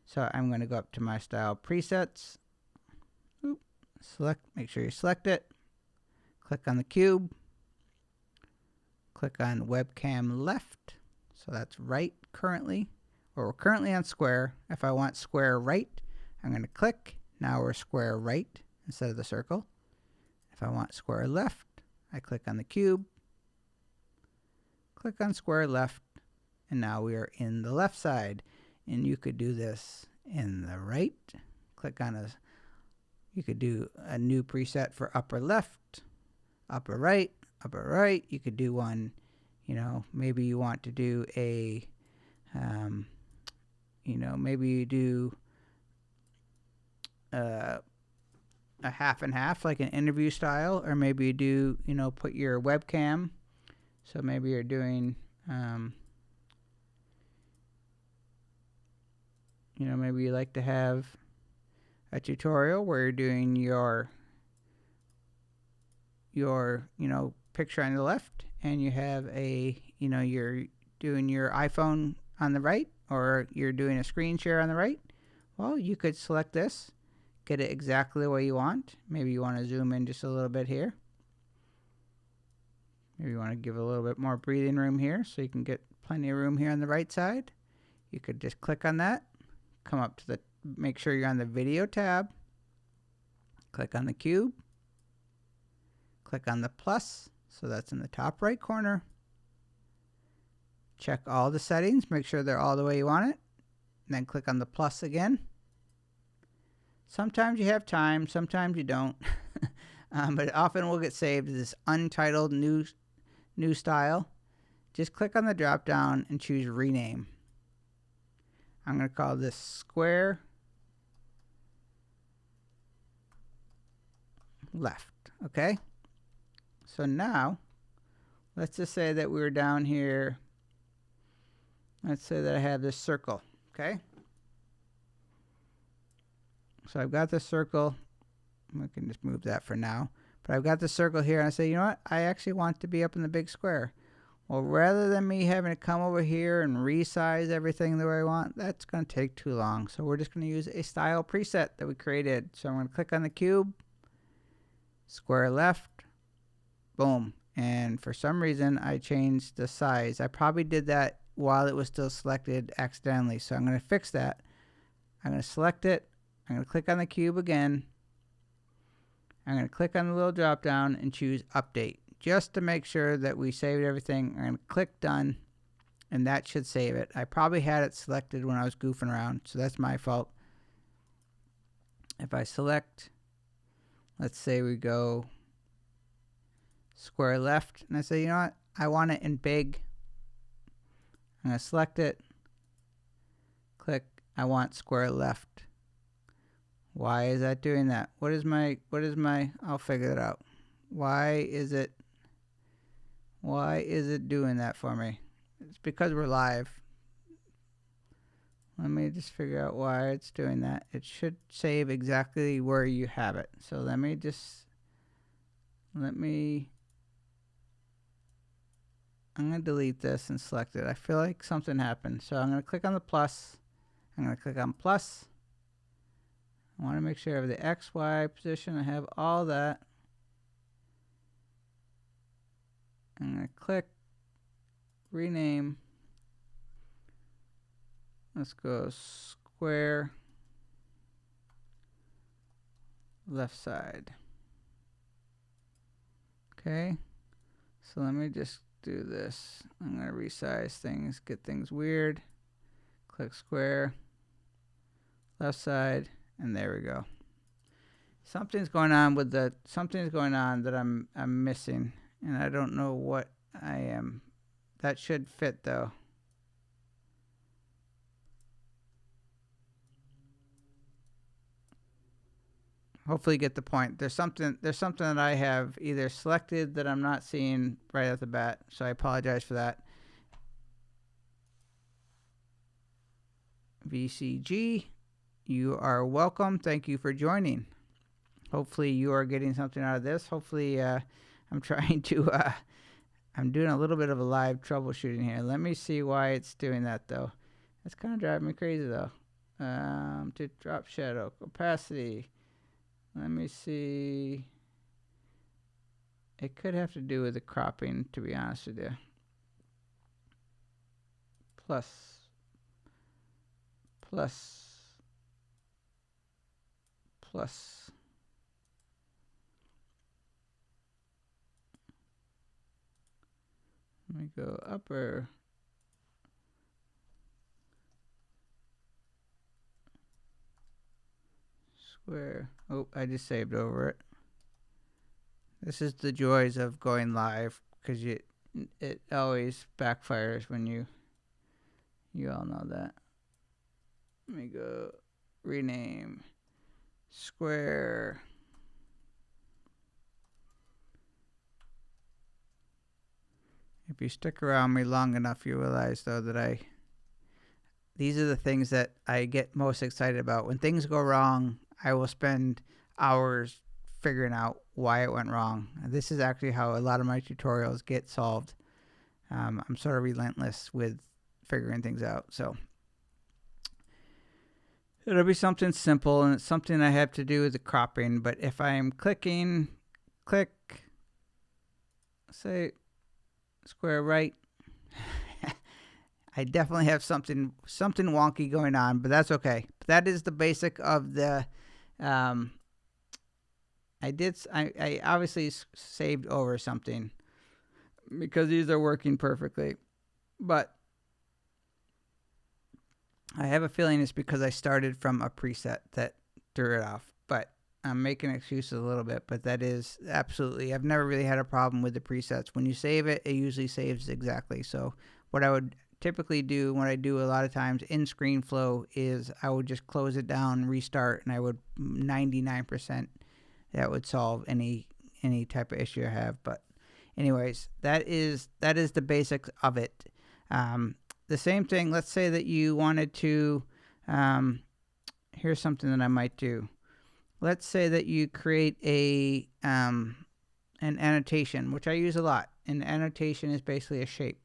So I'm going to go up to my style presets. Oop, select, make sure you select it. Click on the cube. Click on webcam left. So that's right currently. Or we're currently on square. If I want square right, I'm going to click. Now we're square right instead of the circle. If I want square left, I click on the cube. Click on square left, and now we are in the left side. And you could do this in the right. Click on you could do a new preset for upper left, upper right, upper right. You could do one, maybe you want to do a, maybe you do a half and half, like an interview style, or maybe you do, put your webcam. So maybe you're doing, maybe you like to have a tutorial where you're doing your picture on the left, and you have a, you're doing your iPhone on the right, or you're doing a screen share on the right, well, you could select this, get it exactly the way you want. Maybe you want to zoom in just a little bit here. Maybe you want to give a little bit more breathing room here so you can get plenty of room here on the right side. You could just click on that, come up to make sure you're on the video tab, click on the cube, click on the plus, so that's in the top right corner. Check all the settings, make sure they're all the way you want it, and then click on the plus again. Sometimes you have time, sometimes you don't, but it often will get saved as this untitled new style. Just click on the drop down and choose rename. I'm going to call this square left. Okay, so now let's just say that we're down here. Let's say that I have this circle. Okay, so I've got this circle. We can just move that for now, but I've got the circle here, and I say, you know what, I actually want to be up in the big square. Well, rather than me having to come over here and resize everything the way I want, that's going to take too long. So we're just going to use a style preset that we created. So I'm going to click on the cube, square left, boom. And for some reason, I changed the size. I probably did that while it was still selected accidentally. So I'm going to fix that. I'm going to select it. I'm going to click on the cube again. I'm going to click on the little drop down and choose update, just to make sure that we saved everything. I'm going to click done, and that should save it. I probably had it selected when I was goofing around, so that's my fault. If I select, let's say we go square left, and I say, you know what, I want it in big. I'm going to select it, click, I want square left. Why is that doing that? What is my, I'll figure it out. Why is it doing that for me? It's because we're live. Let me just figure out why it's doing that. It should save exactly where you have it. So I'm going to delete this and select it. I feel like something happened. So I'm going to click on the plus. I'm going to click on plus. I want to make sure I have the X, Y position. I have all that. I'm going to click rename. Let's go square left side. Okay, so let me just do this. I'm going to resize things, get things weird. Click square left side, and there we go. Something's going on that I'm missing, and I don't know what I am. That should fit though. Hopefully you get the point. There's something that I have either selected that I'm not seeing right off the bat, so I apologize for that. VCG, you are welcome. Thank you for joining. Hopefully you are getting something out of this. Hopefully I'm trying to I'm doing a little bit of a live troubleshooting here. Let me see why it's doing that though. It's kind of driving me crazy though. To drop shadow opacity. Let me see. It could have to do with the cropping, to be honest with you. Plus. Let me go upper. Square. Oh, I just saved over it. This is the joys of going live, because it always backfires when you all know that. Let me go rename square. If you stick around me long enough, you realize though that these are the things that I get most excited about. When things go wrong, I will spend hours figuring out why it went wrong. This is actually how a lot of my tutorials get solved. I'm sort of relentless with figuring things out. So it'll be something simple, and it's something I have to do with the cropping. But if I'm clicking, click, say square right, I definitely have something wonky going on, but that's okay. But that is the basic of the. I obviously saved over something because these are working perfectly, but I have a feeling it's because I started from a preset that threw it off. But I'm making excuses a little bit, but that is absolutely, I've never really had a problem with the presets. When you save it, it usually saves exactly. So what I would typically do, what I do a lot of times in Screenflow, is I would just close it down, restart, and I would 99% that would solve any type of issue I have. But anyways, that is the basics of it. The same thing, let's say that you wanted to, here's something that I might do. Let's say that you create an annotation, which I use a lot. An annotation is basically a shape.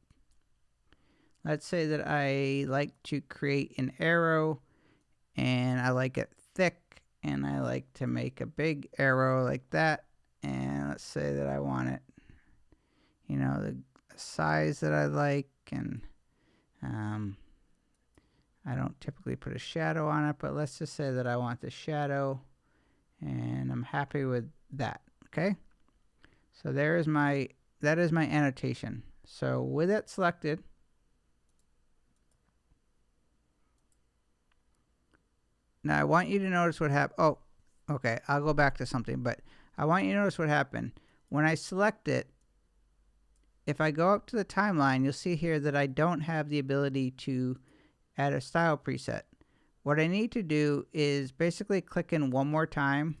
Let's say that I like to create an arrow, and I like it thick, and I like to make a big arrow like that. And let's say that I want it, the size that I like, and I don't typically put a shadow on it, but let's just say that I want the shadow, and I'm happy with that. Okay, so that is my annotation. So with it selected, now I want you to notice what happened. Oh, okay, I'll go back to something, but I want you to notice what happened when I select it. If I go up to the timeline, you'll see here that I don't have the ability to add a style preset. What I need to do is basically click in one more time,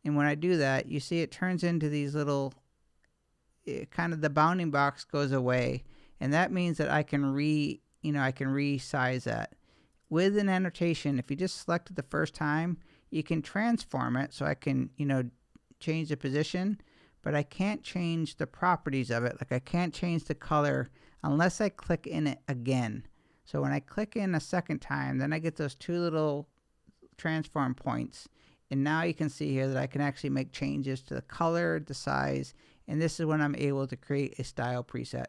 and when I do that, you see it turns into these little, kind of the bounding box goes away, and that means that I can resize that. With an annotation, if you just select it the first time, you can transform it, so I can, change the position, but I can't change the properties of it. Like, I can't change the color unless I click in it again. So when I click in a second time, then I get those two little transform points. And now you can see here that I can actually make changes to the color, the size, and this is when I'm able to create a style preset.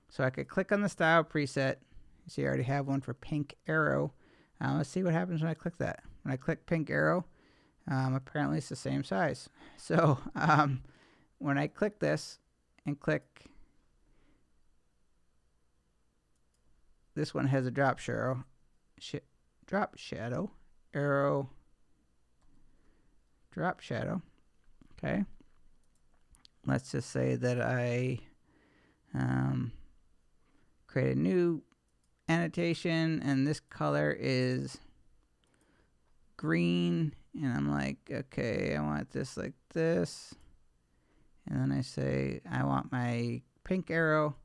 So I could click on the style preset. You see I already have one for pink arrow. Let's see what happens when I click that. When I click pink arrow, apparently it's the same size. So when I click this and click, this one has a drop shadow, arrow, drop shadow. Okay. Let's just say that I create a new annotation, and this color is green, and I'm like, okay, I want this like this. And then I say, I want my pink arrow.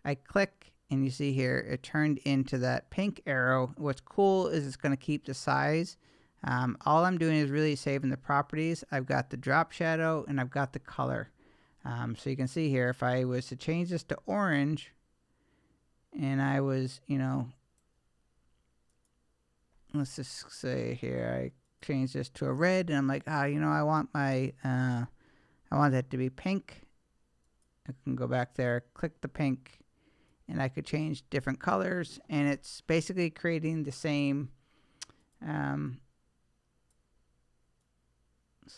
I click, and you see here, it turned into that pink arrow. What's cool is it's going to keep the size. All I'm doing is really saving the properties. I've got the drop shadow, and I've got the color. So you can see here, if I was to change this to orange, and I was, let's just say here, I change this to a red, and I'm like, I want my, I want that to be pink. I can go back there, click the pink, and I could change different colors, and it's basically creating the same. So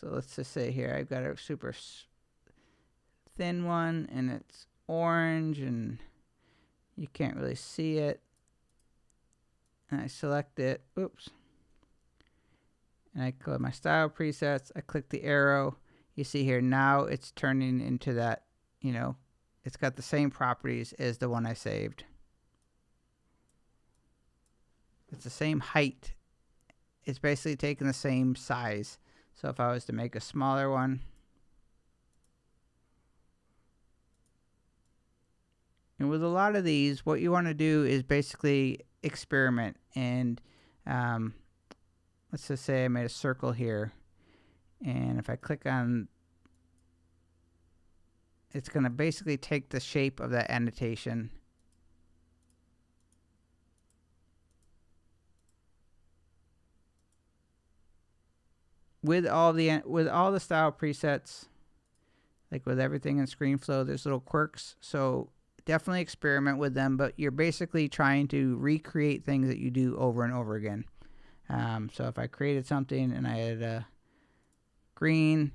let's just say here, I've got a super thin one, and it's orange, and you can't really see it. And I select it, oops. And I go to my style presets, I click the arrow. You see here, now it's turning into that, it's got the same properties as the one I saved. It's the same height. It's basically taking the same size. So if I was to make a smaller one, and with a lot of these, what you want to do is basically experiment. And let's just say I made a circle here. And if I click on it's going to basically take the shape of that annotation with all the style presets. Like with everything in Screenflow, there's little quirks, so definitely experiment with them, but you're basically trying to recreate things that you do over and over again. So if I created something and I had a green,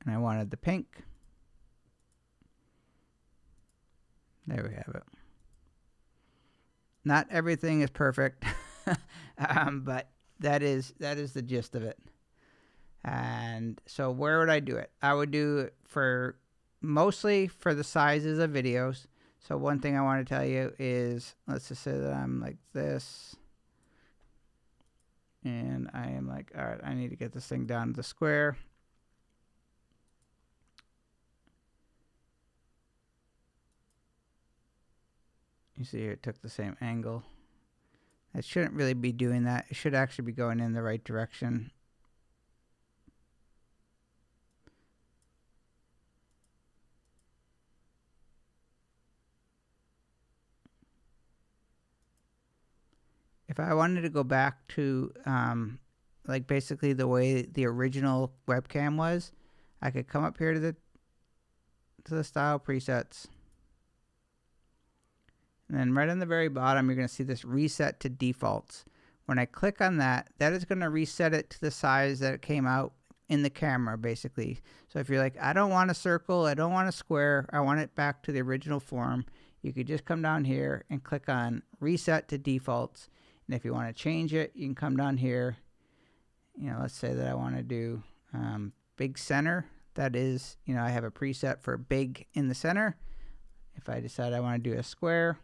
and I wanted the pink, there we have it. Not everything is perfect, but that is the gist of it. And so where would I do it? I would do it for mostly for the sizes of videos. So one thing I want to tell you is, let's just say that I'm like this, and I am like, all right, I need to get this thing down to the square. You see here, it took the same angle. It shouldn't really be doing that. It should actually be going in the right direction. If I wanted to go back to like basically the way the original webcam was, I could come up here to the style presets. And then right on the very bottom, you're going to see this reset to defaults. When I click on that, that is going to reset it to the size that it came out in the camera, basically. So if you're like, I don't want a circle, I don't want a square, I want it back to the original form, you could just come down here and click on reset to defaults. And if you want to change it, you can come down here. You know, let's say that I want to do big center. That is, you know, I have a preset for big in the center. If I decide I want to do a square,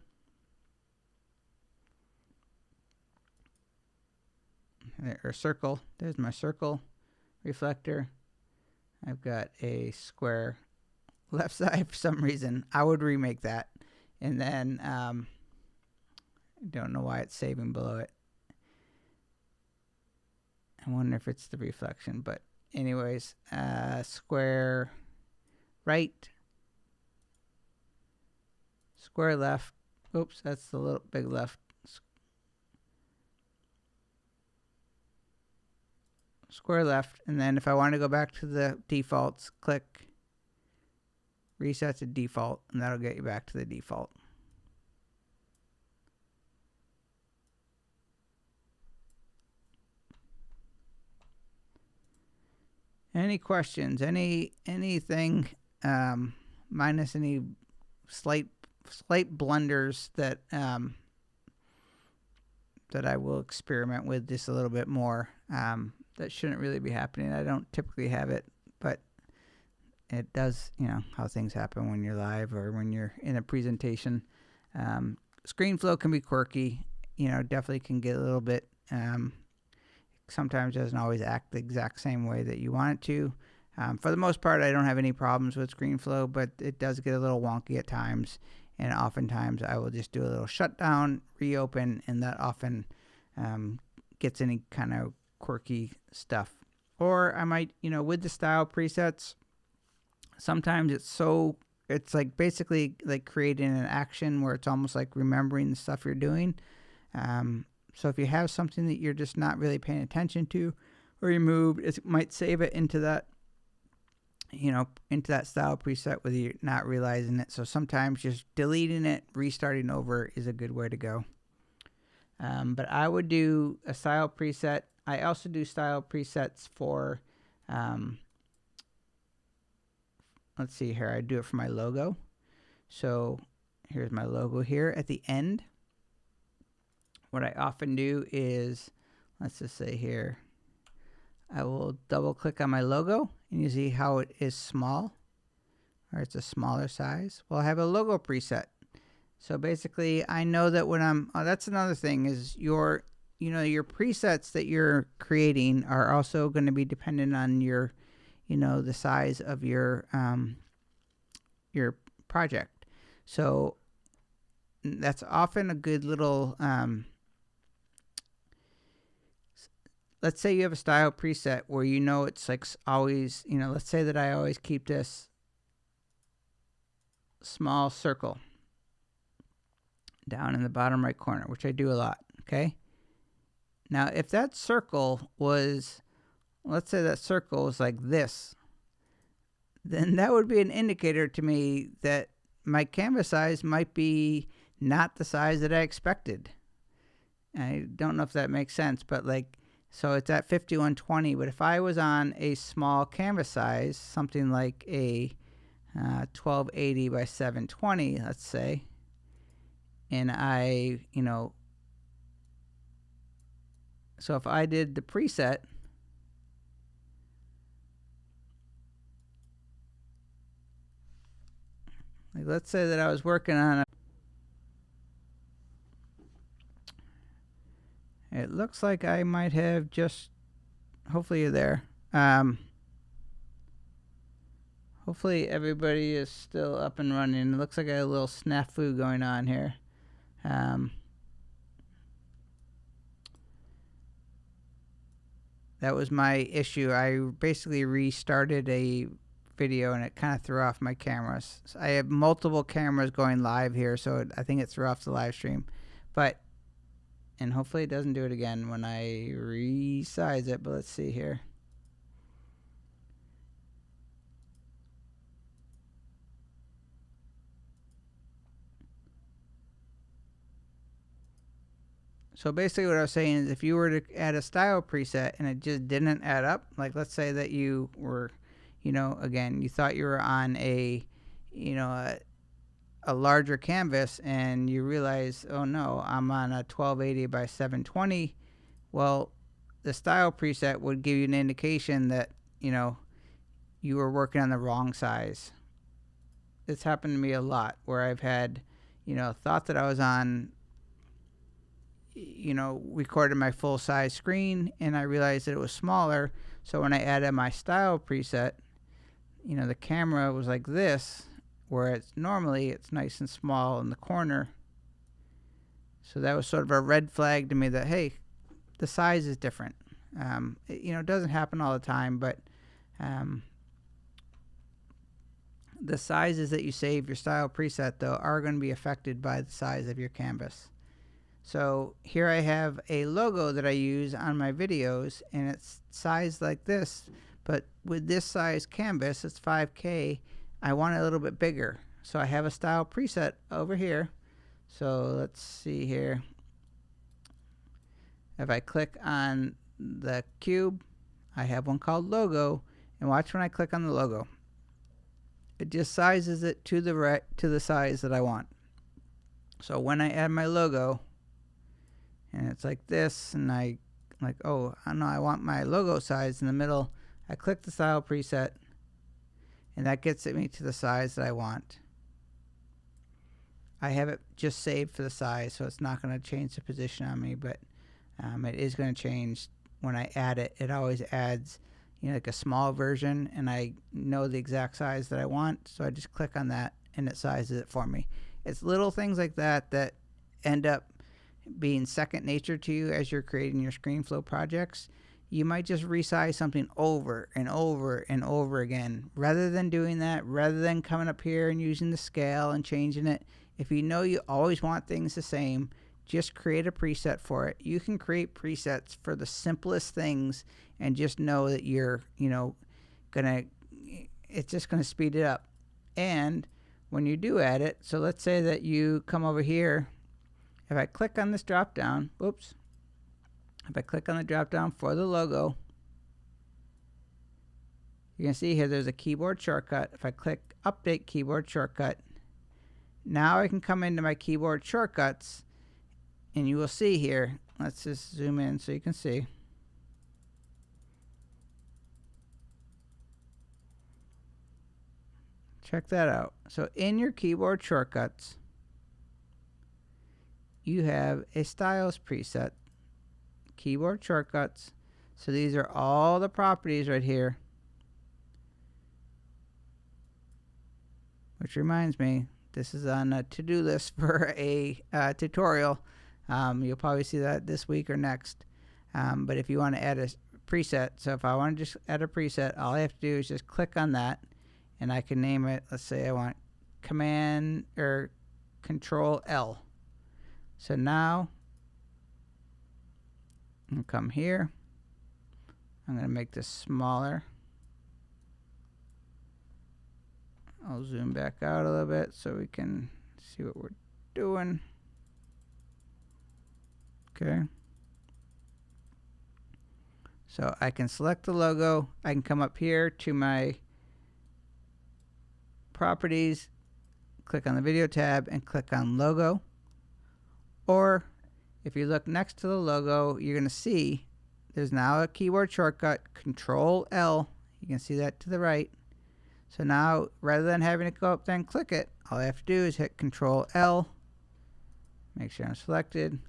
or circle, there's my circle reflector. I've got a square left side for some reason. I would remake that. And then I don't know why it's saving below it. I wonder if it's the reflection, but anyways, square right, square left. Oops, that's the little big left. Square left, and then if I want to go back to the defaults, click reset to default, and that'll get you back to the default. Any questions? Anything minus any slight blunders that that I will experiment with just a little bit more. That shouldn't really be happening. I don't typically have it, but it does, you know, how things happen when you're live or when you're in a presentation. Screenflow can be quirky, you know, definitely can get a little bit, sometimes doesn't always act the exact same way that you want it to. For the most part, I don't have any problems with Screenflow, but it does get a little wonky at times. And oftentimes I will just do a little shutdown, reopen, and that often gets any kind of quirky stuff. Or I might, you know, with the style presets, sometimes it's like basically like creating an action where it's almost like remembering the stuff you're doing. So if you have something that you're just not really paying attention to, or you move, it might save it into that, you know, into that style preset with you not realizing it. So sometimes just deleting it, restarting over is a good way to go. But I would do a style preset. I also do style presets for, let's see here, I do it for my logo. So here's my logo here at the end. What I often do is, let's just say here, I will double click on my logo and you see how it is small, or it's a smaller size. Well, I have a logo preset. So basically I know that when that's another thing is your presets that you're creating are also going to be dependent on your, you know, the size of your project. So that's often a good little, let's say you have a style preset where you know it's like always, let's say that I always keep this small circle down in the bottom right corner, which I do a lot, okay? Now, if that circle was, let's say that circle was like this, then that would be an indicator to me that my canvas size might be not the size that I expected. I don't know if that makes sense, but like, so it's at 5120, but if I was on a small canvas size, something like a 1280 by 720, let's say, and I, so if I did the preset, like let's say that I was working on it looks like I might have just, hopefully you're there. Hopefully everybody is still up and running. It looks like I had a little snafu going on here. That was my issue. I basically restarted a video and it kind of threw off my cameras. So I have multiple cameras going live here, so I think it threw off the live stream. And hopefully it doesn't do it again when I resize it, but let's see here. So basically what I was saying is if you were to add a style preset and it just didn't add up, like let's say that you were, again, you thought you were on a larger canvas and you realize, oh no, I'm on a 1280 by 720. Well, the style preset would give you an indication that, you were working on the wrong size. It's happened to me a lot where I've had, thought that I was on, recorded my full size screen and I realized that it was smaller. So when I added my style preset, the camera was like this, where it's normally it's nice and small in the corner. So that was sort of a red flag to me that, hey, the size is different. It doesn't happen all the time, but the sizes that you save your style preset, though, are going to be affected by the size of your canvas. So here I have a logo that I use on my videos, and it's sized like this, but with this size canvas, it's 5K, I want it a little bit bigger. So I have a style preset over here. So let's see here. If I click on the cube, I have one called logo, and watch when I click on the logo. It just sizes it to the size that I want. So when I add my logo, and it's like this, and I like, oh, I know I want my logo size in the middle. I click the style preset, and that gets me to the size that I want. I have it just saved for the size, so it's not going to change the position on me, but it is going to change when I add it. It always adds, like a small version, and I know the exact size that I want, so I just click on that, and it sizes it for me. It's little things like that that end up being second nature to you as you're creating your Screenflow projects. You might just resize something over and over and over again. Rather than doing that, rather than coming up here and using the scale and changing it, if you know you always want things the same, just create a preset for it. You can create presets for the simplest things and just know that you're, it's just gonna speed it up. And when you do add it, so let's say that you come over here. If I click on this drop down, if I click on the drop down for the logo, you can see here there's a keyboard shortcut. If I click update keyboard shortcut, now I can come into my keyboard shortcuts, and you will see here, let's just zoom in so you can see. Check that out. So in your keyboard shortcuts, you have a styles preset, keyboard shortcuts. So these are all the properties right here. Which reminds me, This is on a to-do list for a tutorial. You'll probably see that this week or next. But if you want to add a preset, so if I want to just add a preset, all I have to do is just click on that, and I can name it. Let's say I want Command or Control L. So now I'll come here. I'm going to make this smaller. I'll zoom back out a little bit so we can see what we're doing. Okay. So I can select the logo. I can come up here to my properties, click on the video tab, and click on logo. Or if you look next to the logo, you're going to see there's now a keyboard shortcut, Control L. You can see that to the right. So now, rather than having to go up there and click it, all I have to do is hit Control L, make sure I'm selected,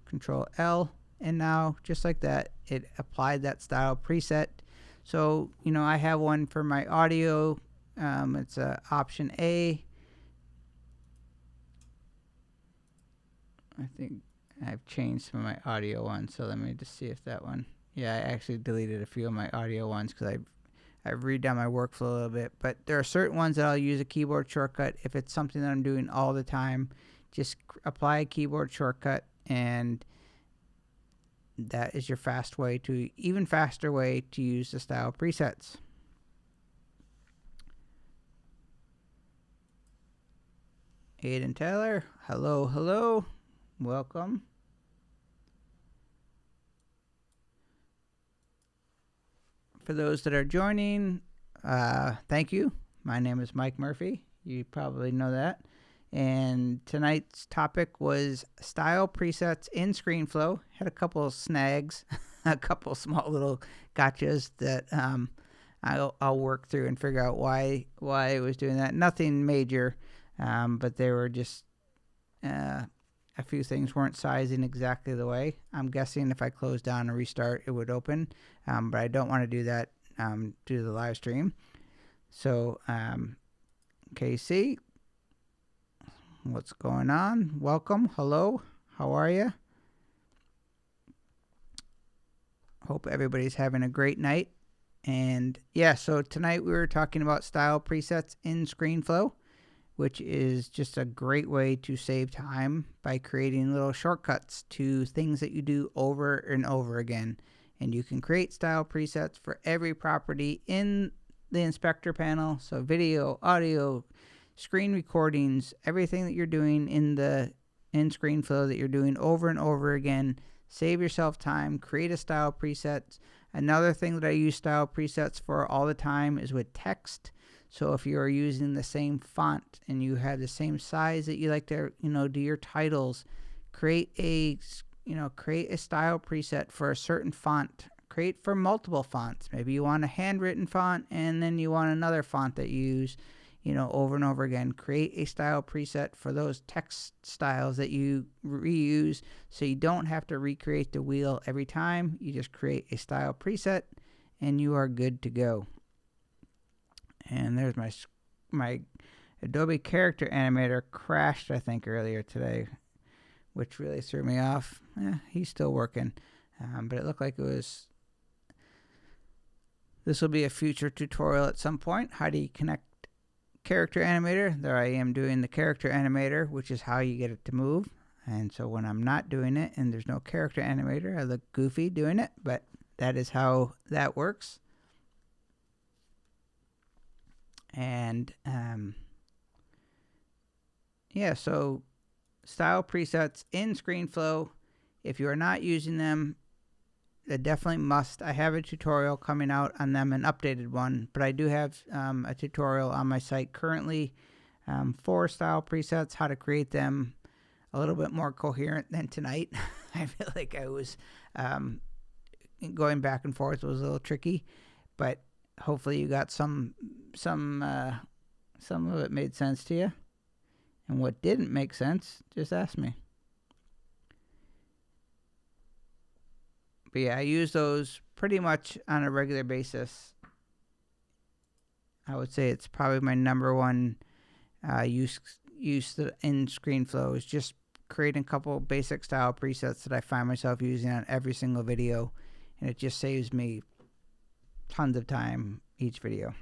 Control L, and now, just like that, it applied that style preset. So, you know, I have one for my audio. It's option A. I think I've changed some of my audio ones, so let me just see if that one. Yeah, I actually deleted a few of my audio ones because I've redone my workflow a little bit. But there are certain ones that I'll use a keyboard shortcut. If it's something that I'm doing all the time, just apply a keyboard shortcut, and that is your even faster way to use the style presets. Aiden Taylor, hello, hello, welcome. For those that are joining, thank you. My name is Mike Murphy. You probably know that. And tonight's topic was style presets in Screenflow. Had a couple of snags, a couple small little gotchas that I'll work through and figure out why I was doing that. Nothing major, but they were just a few things weren't sizing exactly the way. I'm guessing if I close down and restart, it would open, but I don't want to do that due to the live stream. So, KC, what's going on? Welcome. Hello. How are you? Hope everybody's having a great night. And yeah, so tonight we were talking about style presets in Screenflow, which is just a great way to save time by creating little shortcuts to things that you do over and over again. And you can create style presets for every property in the inspector panel. So video, audio, screen recordings, everything that you're doing in Screenflow that you're doing over and over again. Save yourself time, create a style preset. Another thing that I use style presets for all the time is with text. So if you are using the same font and you have the same size that you like to, do your titles, create a style preset for a certain font. Create for multiple fonts. Maybe you want a handwritten font and then you want another font that you use, over and over again. Create a style preset for those text styles that you reuse, so you don't have to recreate the wheel every time. You just create a style preset and you are good to go. And there's my Adobe Character Animator crashed, I think, earlier today, which really threw me off. He's still working, but it looked like it was. This will be a future tutorial at some point. How do you connect Character Animator? There I am doing the Character Animator, which is how you get it to move. And so when I'm not doing it and there's no Character Animator, I look goofy doing it, but that is how that works. And yeah, so style presets in Screenflow, if you are not using them, a definitely must. I have a tutorial coming out on them, an updated one, but I do have a tutorial on my site currently for style presets, how to create them a little bit more coherent than tonight. I feel like I was going back and forth. It was a little tricky, but hopefully you got some of it made sense to you. And what didn't make sense, just ask me. But yeah, I use those pretty much on a regular basis. I would say it's probably my number one use use in Screenflow is just creating a couple basic style presets that I find myself using on every single video, and it just saves me tons of time each video.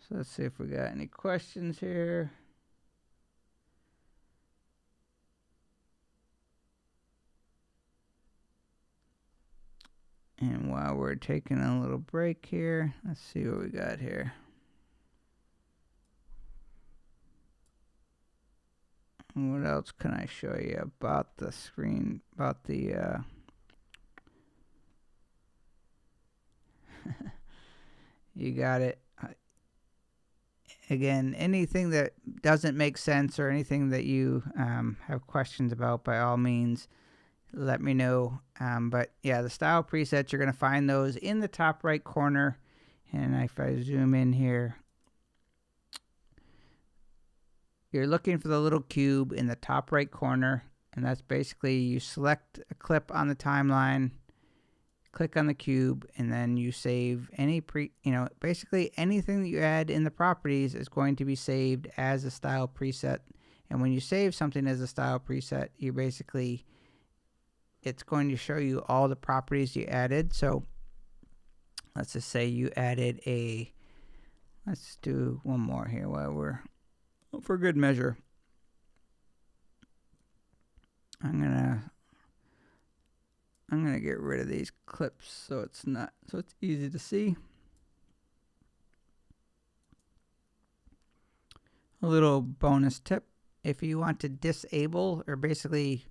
So let's see if we got any questions here. And while we're taking a little break here, let's see what we got here. What else can I show you about the screen, about the you got it. Again, anything that doesn't make sense or anything that you have questions about, by all means, let me know. But yeah, the style presets, you're going to find those in the top right corner. And if I zoom in here, you're looking for the little cube in the top right corner. And that's basically, you select a clip on the timeline, click on the cube, and then you save any basically anything that you add in the properties is going to be saved as a style preset. And when you save something as a style preset, you basically, it's going to show you all the properties you added. So let's just say you added let's do one more here while we're, for good measure. I'm gonna get rid of these clips so it's easy to see. A little bonus tip: if you want to disable, or basically,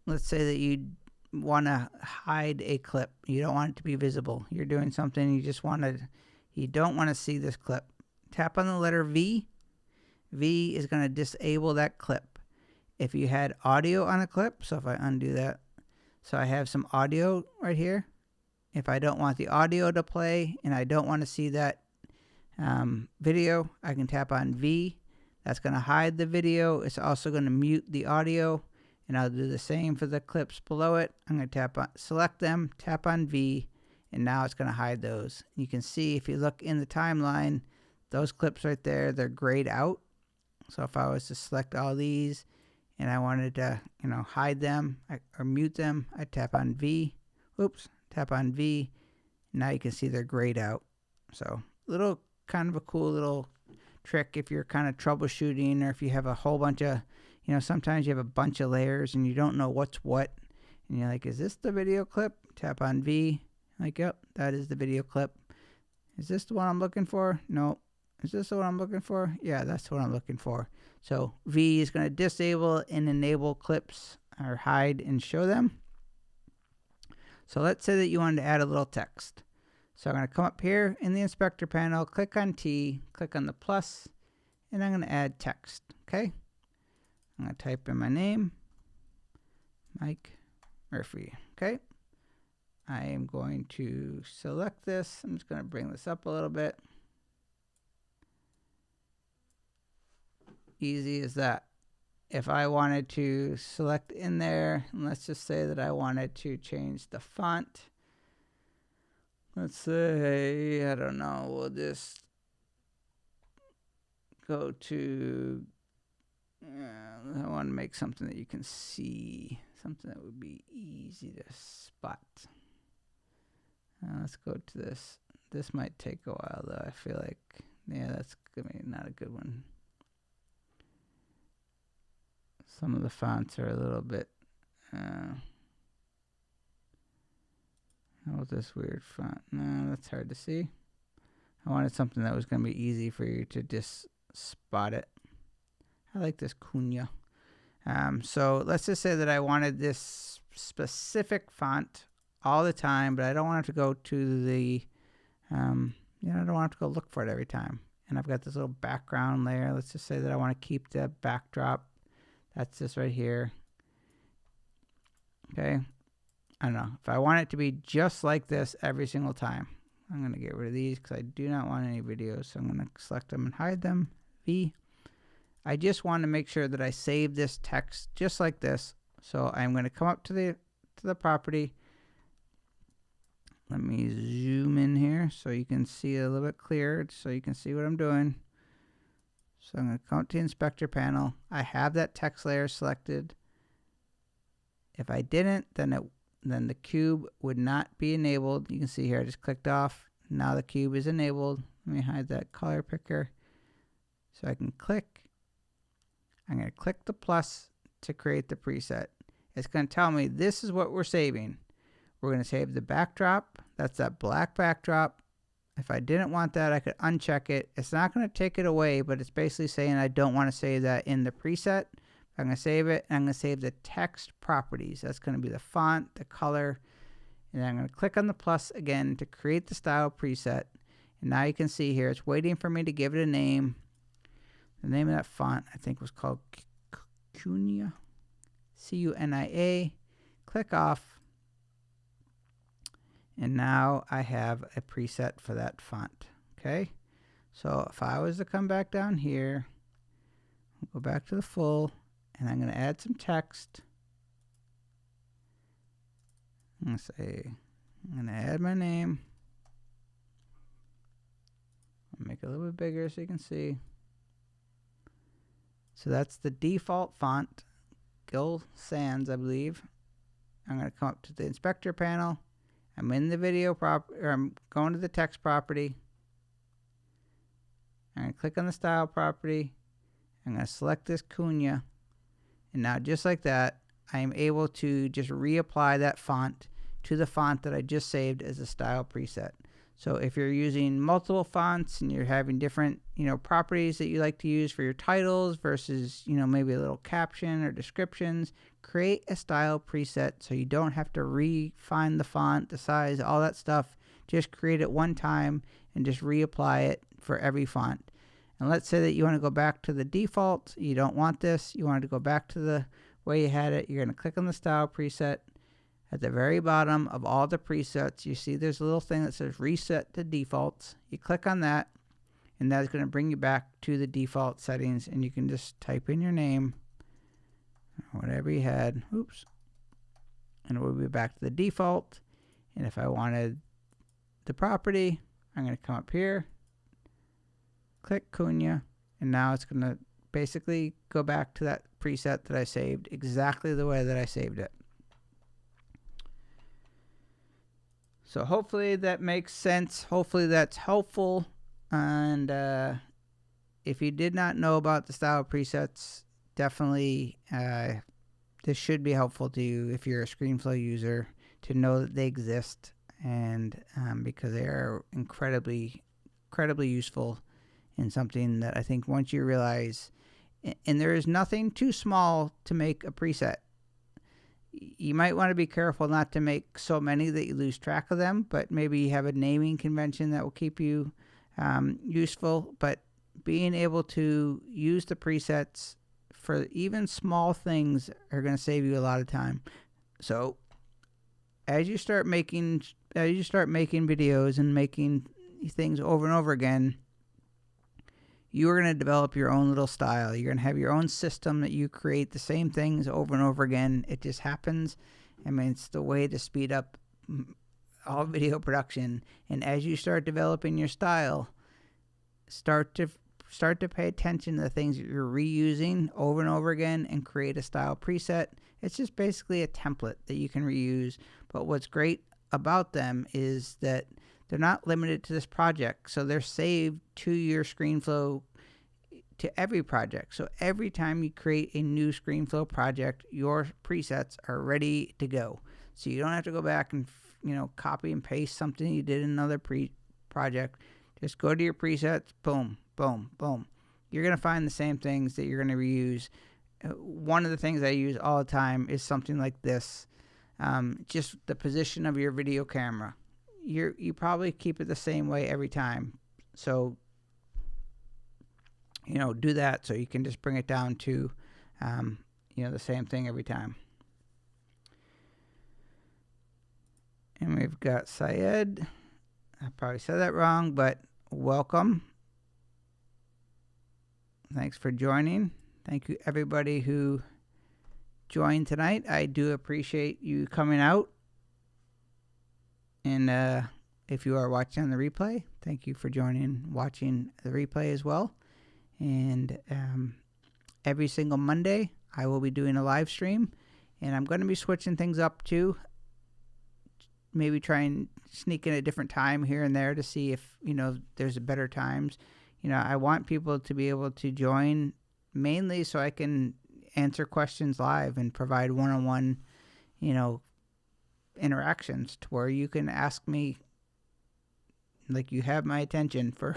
let's say that you want to hide a clip, you don't want it to be visible. You're doing something, you don't want to see this clip. Tap on the letter V. V is going to disable that clip. If you had audio on a clip, so if I undo that, so I have some audio right here. If I don't want the audio to play and I don't want to see that video, I can tap on V. That's going to hide the video. It's also going to mute the audio. And I'll do the same for the clips below it. I'm going to select them, tap on V, and now it's going to hide those. You can see if you look in the timeline, those clips right there, they're grayed out. So if I was to select all these and I wanted to, hide them or mute them, I tap on V. Oops, tap on V. Now you can see they're grayed out. So kind of a cool little trick if you're kind of troubleshooting, or if you have a whole bunch of, sometimes you have a bunch of layers and you don't know what's what. And you're like, is this the video clip? Tap on V. Like, yep, that is the video clip. Is this the one I'm looking for? No. Is this the one I'm looking for? Yeah, that's what I'm looking for. So V is going to disable and enable clips, or hide and show them. So let's say that you wanted to add a little text. So I'm going to come up here in the inspector panel, click on T, click on the plus, and I'm going to add text. Okay. I'm going to type in my name, Mike Murphy. Okay. I am going to select this. I'm just going to bring this up a little bit. Easy as that. If I wanted to select in there, and let's just say that I wanted to change the font. Let's say, I don't know, we'll just go to, I want to make something that you can see, something that would be easy to spot. Let's go to this. This might take a while though. I feel like, yeah, that's gonna be not a good one. Some of the fonts are a little bit, how about this weird font? No, that's hard to see. I wanted something that was going to be easy for you to just spot it. I like this Cunha. So let's just say that I wanted this specific font all the time, but I don't want it to go to the, I don't want to go look for it every time. And I've got this little background layer. Let's just say that I want to keep the backdrop. That's this right here. Okay. I don't know. If I want it to be just like this every single time, I'm going to get rid of these because I do not want any videos. So I'm going to select them and hide them. V. I just want to make sure that I save this text just like this. So I'm going to come up to the property. Let me zoom in here. here so you can see it a little bit clearer, so you can see what I'm doing. So I'm going to come up to the inspector panel. I have that text layer selected. If I didn't, then the cube would not be enabled. You can see here I just clicked off. Now the cube is enabled. Let me hide that color picker so I can click. I'm going to click the plus to create the preset. It's going to tell me this is what we're saving. We're going to save the backdrop. That's that black backdrop. If I didn't want that, I could uncheck it. It's not going to take it away, but it's basically saying I don't want to save that in the preset. I'm going to save it, and I'm going to save the text properties. That's going to be the font, the color, and then I'm going to click on the plus again to create the style preset. And now you can see here, it's waiting for me to give it a name. The name of that font, I think, was called Cunia, C-U-N-I-A. Click off. And now I have a preset for that font. Okay, so if I was to come back down here, go back to the full, and I'm going to add some text. I'm going to add my name. I'll make it a little bit bigger so you can see. So that's the default font, Gil Sans, I believe. I'm going to come up to the inspector panel. I'm in the video I'm going to the text property. I'm going to click on the style property. I'm going to select this Cunha. And now just like that, I am able to just reapply that font to the font that I just saved as a style preset. So if you're using multiple fonts and you're having different, properties that you like to use for your titles versus, maybe a little caption or descriptions, create a style preset so you don't have to refine the font, the size, all that stuff. Just create it one time and just reapply it for every font. And let's say that you want to go back to the default. You don't want this. You want to go back to the way you had it. You're going to click on the style preset. At the very bottom of all the presets, you see there's a little thing that says reset to defaults. You click on that, and that's going to bring you back to the default settings, and you can just type in your name, whatever you had. Oops. And we'll be back to the default. And if I wanted the property, I'm going to come up here, click Cunha, and now it's going to basically go back to that preset that I saved exactly the way that I saved it. So hopefully that makes sense. Hopefully that's helpful. And if you did not know about the style presets, definitely this should be helpful to you if you're a Screenflow user to know that they exist, and because they are incredibly useful and something that I think once you realize, and there is nothing too small to make a preset. You might want to be careful not to make so many that you lose track of them, but maybe you have a naming convention that will keep you useful. But being able to use the presets for even small things are going to save you a lot of time. So as you start making videos and making things over and over again, you are going to develop your own little style. You're going to have your own system that you create the same things over and over again. It just happens. I mean, it's the way to speed up all video production. And as you start developing your style, start to pay attention to the things that you're reusing over and over again and create a style preset. It's just basically a template that you can reuse. But what's great about them is that they're not limited to this project, so they're saved to your Screenflow, to every project. So every time you create a new Screenflow project, your presets are ready to go. So you don't have to go back and copy and paste something you did in another project. Just go to your presets, boom, boom, boom. You're going to find the same things that you're going to reuse. One of the things I use all the time is something like this, just the position of your video camera. You probably keep it the same way every time. So, do that so you can just bring it down to, the same thing every time. And we've got Syed. I probably said that wrong, but welcome. Thanks for joining. Thank you, everybody who joined tonight. I do appreciate you coming out and if you are watching on the replay, thank you for watching the replay as well. And every single Monday, I will be doing a live stream, and I'm going to be switching things up too. Maybe try and sneak in a different time here and there to see if, there's better times. I want people to be able to join mainly so I can answer questions live and provide one-on-one, interactions to where you can ask me, like, you have my attention for,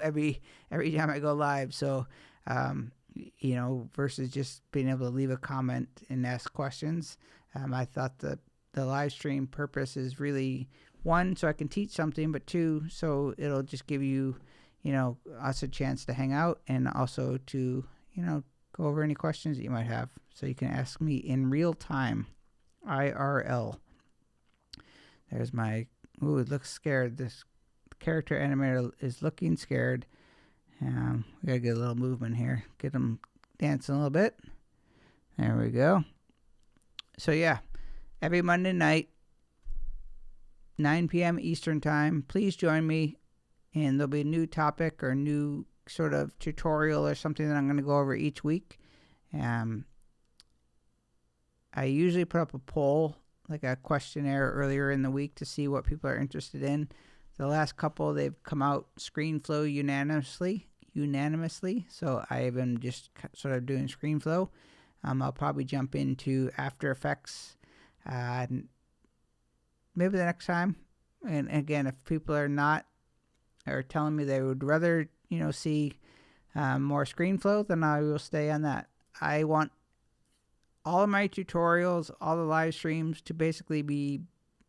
every time I go live. So, versus just being able to leave a comment and ask questions. I thought the live stream purpose is really, one, so I can teach something, but two, so it'll just give you, us a chance to hang out, and also to, go over any questions that you might have. So you can ask me in real time, IRL. There's my, ooh, it looks scared. This character animator is looking scared. We gotta get a little movement here. Get them dancing a little bit. There we go. So yeah, every Monday night, 9 p.m. Eastern Time, please join me, and there'll be a new topic or new sort of tutorial or something that I'm going to go over each week. I usually put up a poll, like a questionnaire earlier in the week, to see what people are interested in. The last couple, they've come out Screenflow unanimously. So I have been just sort of doing Screenflow. I'll probably jump into After Effects maybe the next time. And again, if people are telling me they would rather, see more Screenflow, then I will stay on that. I want all of my tutorials, all the live streams, to basically be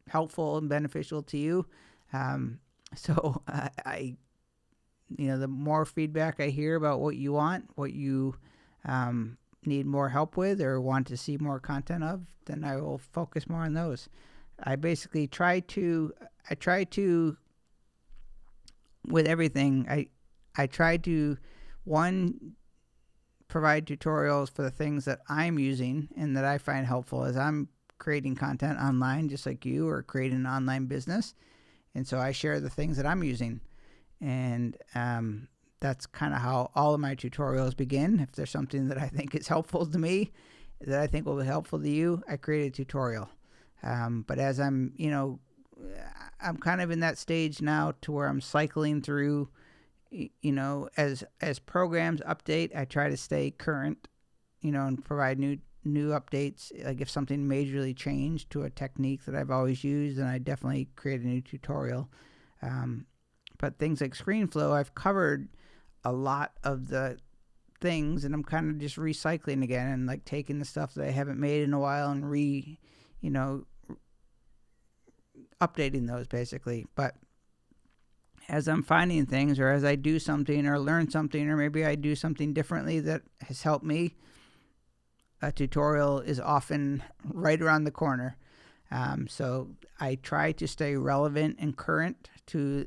helpful and beneficial to you. So the more feedback I hear about what you want, what you need more help with or want to see more content of, then I will focus more on those. I basically try to, with everything, I try to, one, provide tutorials for the things that I'm using and that I find helpful as I'm creating content online, just like you, or creating an online business. And so I share the things that I'm using. And that's kind of how all of my tutorials begin. If there's something that I think is helpful to me, that I think will be helpful to you, I create a tutorial. But as I'm I'm kind of in that stage now to where I'm cycling through, as programs update, I try to stay current, and provide new updates. Like if something majorly changed to a technique that I've always used, then I definitely create a new tutorial. But things like Screenflow, I've covered a lot of the things, and I'm kind of just recycling again and like taking the stuff that I haven't made in a while and updating those basically. But as I'm finding things, or as I do something or learn something, or maybe I do something differently that has helped me, a tutorial is often right around the corner. So I try to stay relevant and current to,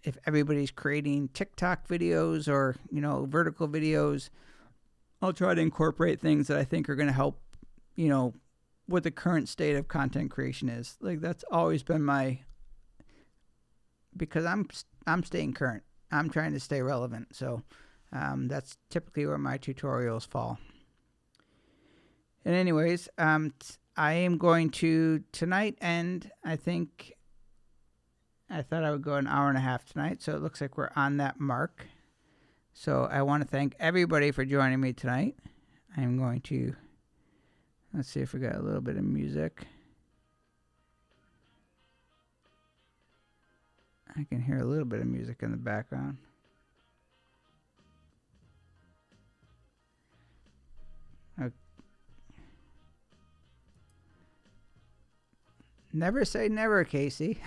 if everybody's creating TikTok videos or, vertical videos, I'll try to incorporate things that I think are going to help, what the current state of content creation is. Like that's always been because I'm staying current. I'm trying to stay relevant. So that's typically where my tutorials fall. And anyways, I am going to tonight end, I thought I would go an hour and a half tonight, so it looks like we're on that mark. So I want to thank everybody for joining me tonight. I'm going to, let's see if we got a little bit of music. I can hear a little bit of music in the background. Okay. Never say never, Casey.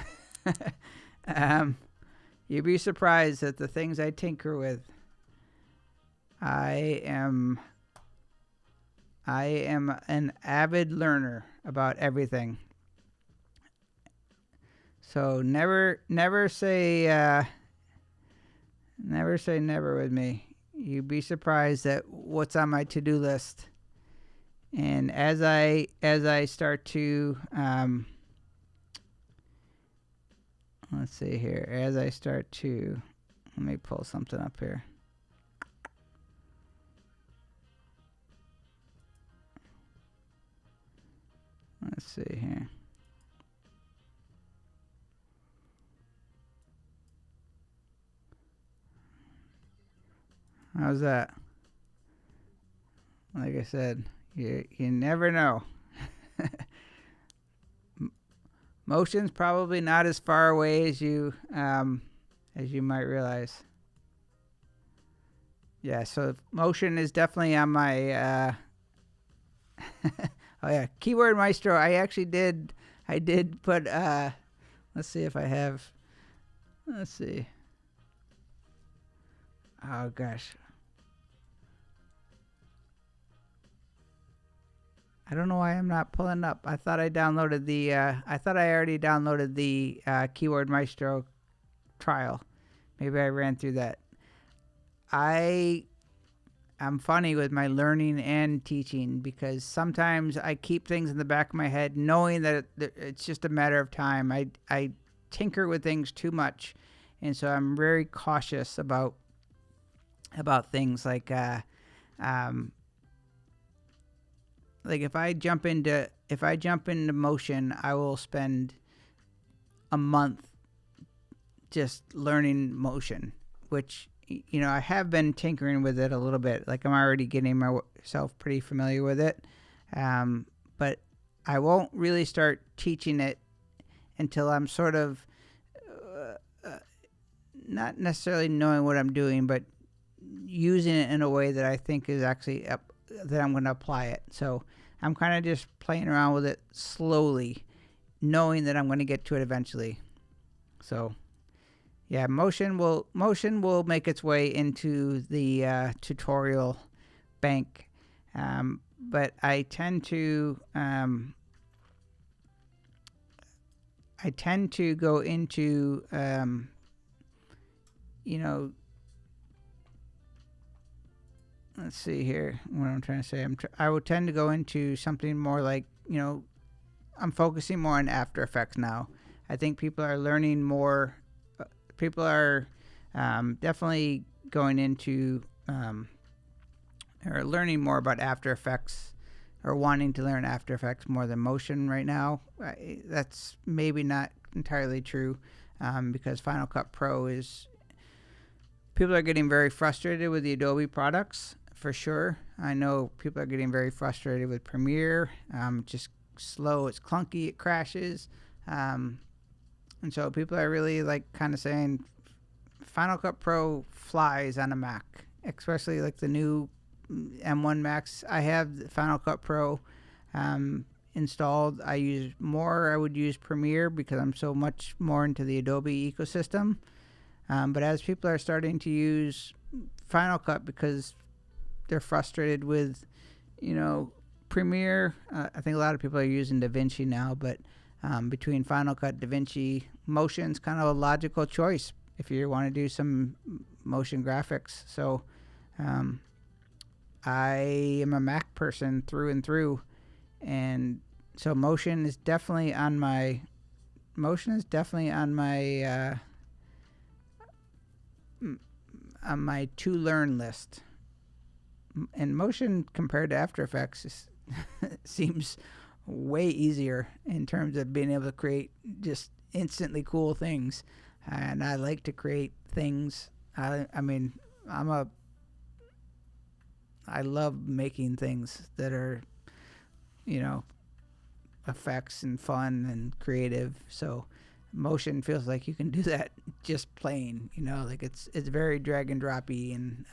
You'd be surprised at the things I tinker with. I am an avid learner about everything. So never say never with me. You'd be surprised at what's on my to-do list. And as I start to let's see here. As I start to, let me pull something up here. Let's see here. How's that? Like I said, you never know. Motion's probably not as far away as you might realize. Yeah, so motion is definitely on my oh yeah, Keyword Maestro. I did put let's see if I have, let's see. Oh gosh. I don't know why I'm not pulling up. I thought I downloaded the I thought I already downloaded the Keyword Maestro trial. Maybe I ran through that. I'm funny with my learning and teaching because sometimes I keep things in the back of my head knowing that it's just a matter of time. I tinker with things too much, and so I'm very cautious about things like if I jump into motion, I will spend a month just learning motion, which, you know, I have been tinkering with it a little bit. Like I'm already getting myself pretty familiar with it, but I won't really start teaching it until I'm sort of not necessarily knowing what I'm doing, but using it in a way that I think is actually that I'm going to apply it. So I'm kind of just playing around with it slowly, knowing that I'm going to get to it eventually. So yeah, motion will make its way into the tutorial bank, but I tend to go into you know, let's see here what I'm trying to say. I would tend to go into something more like, you know, I'm focusing more on After Effects now. I think people are learning more. People are definitely going into or learning more about After Effects, or wanting to learn After Effects more than motion right now. That's maybe not entirely true, because Final Cut Pro is, people are getting very frustrated with the Adobe products, for sure. I know people are getting very frustrated with Premiere. Just slow, it's clunky, it crashes. And so people are really like kind of saying Final Cut Pro flies on a Mac, especially like the new M1 Macs. I have the Final Cut Pro installed. I would use Premiere because I'm so much more into the Adobe ecosystem. But as people are starting to use Final Cut because they're frustrated with, you know, Premiere, I think a lot of people are using DaVinci now, but between Final Cut, DaVinci, motion's kind of a logical choice if you want to do some motion graphics. So I am a Mac person through and through, and so motion is definitely on my to learn list. And motion compared to After Effects seems way easier in terms of being able to create just instantly cool things. And I like to create things. I love making things that are, you know, effects and fun and creative. So motion feels like you can do that just plain, you know, like it's very drag and droppy and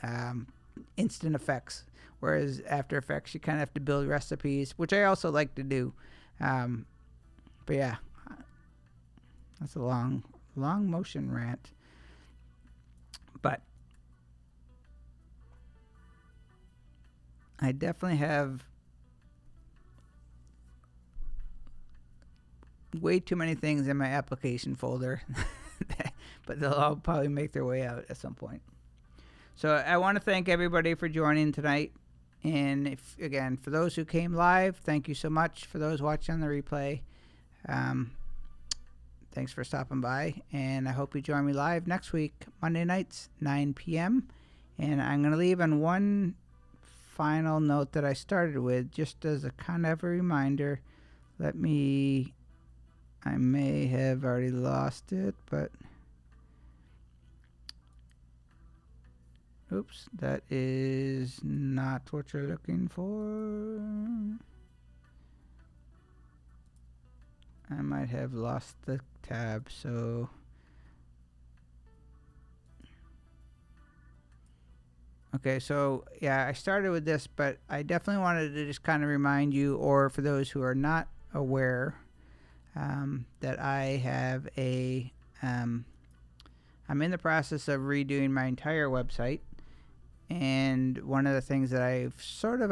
instant effects, whereas After Effects you kind of have to build recipes, which I also like to do. But yeah, that's a long motion rant. But I definitely have way too many things in my application folder, but they'll all probably make their way out at some point. So I want to thank everybody for joining tonight, And if, again, for those who came live, thank you so much. For those watching on the replay, thanks for stopping by. And I hope you join me live next week, Monday nights, 9 p.m. And I'm going to leave on one final note that I started with, just as a kind of a reminder. I may have already lost it, but oops, that is not what you're looking for. I might have lost the tab, so okay, so yeah, I started with this, but I definitely wanted to just kind of remind you, or for those who are not aware, that I have I'm in the process of redoing my entire website. And one of the things that I've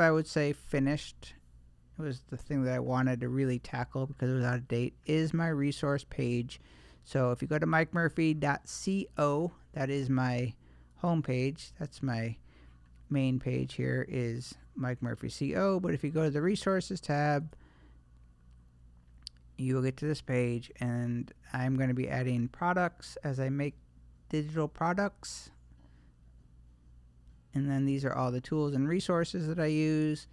I would say, finished, it was the thing that I wanted to really tackle because it was out of date, is my resource page. So if you go to mikemurphy.co, that is my homepage. That's my main page here, is Mike Murphy CO. But if you go to the resources tab, you will get to this page, and I'm going to be adding products as I make digital products. And then these are all the tools and resources that I use,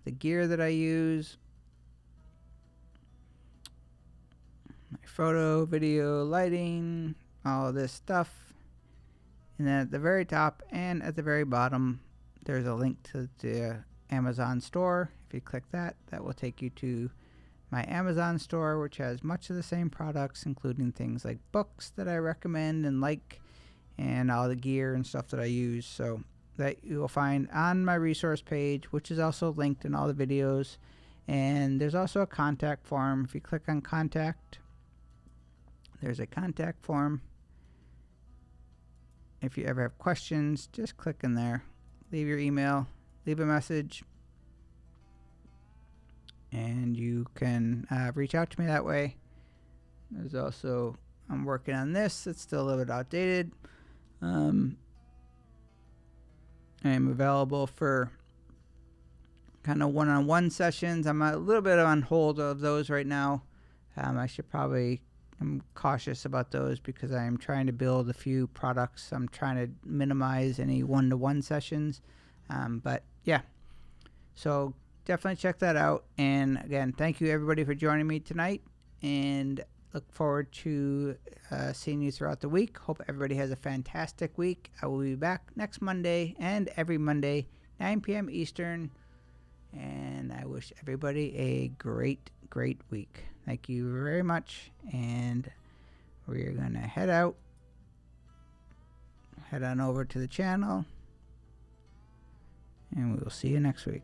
the gear that I use, my photo, video, lighting, all of this stuff. And then at the very top and at the very bottom, there's a link to the Amazon store. If you click that, that will take you to my Amazon store, which has much of the same products, including things like books that I recommend and like, and all the gear and stuff that I use. So that you will find on my resource page, which is also linked in all the videos. And there's also a contact form. If you click on contact, there's a contact form. If you ever have questions, just click in there, leave your email, leave a message, and you can reach out to me that way. There's also, I'm working on this. It's still a little bit outdated. I am available for kind of one-on-one sessions. I'm a little bit on hold of those right now. I'm cautious about those because I am trying to build a few products. I'm trying to minimize any one-to-one sessions. But yeah, so definitely check that out. And again, thank you everybody for joining me tonight, and look forward to seeing you throughout the week. Hope everybody has a fantastic week. I will be back next Monday and every Monday, 9 p.m. Eastern. And I wish everybody a great, great week. Thank you very much. And we're going to head on over to the channel. And we will see you next week.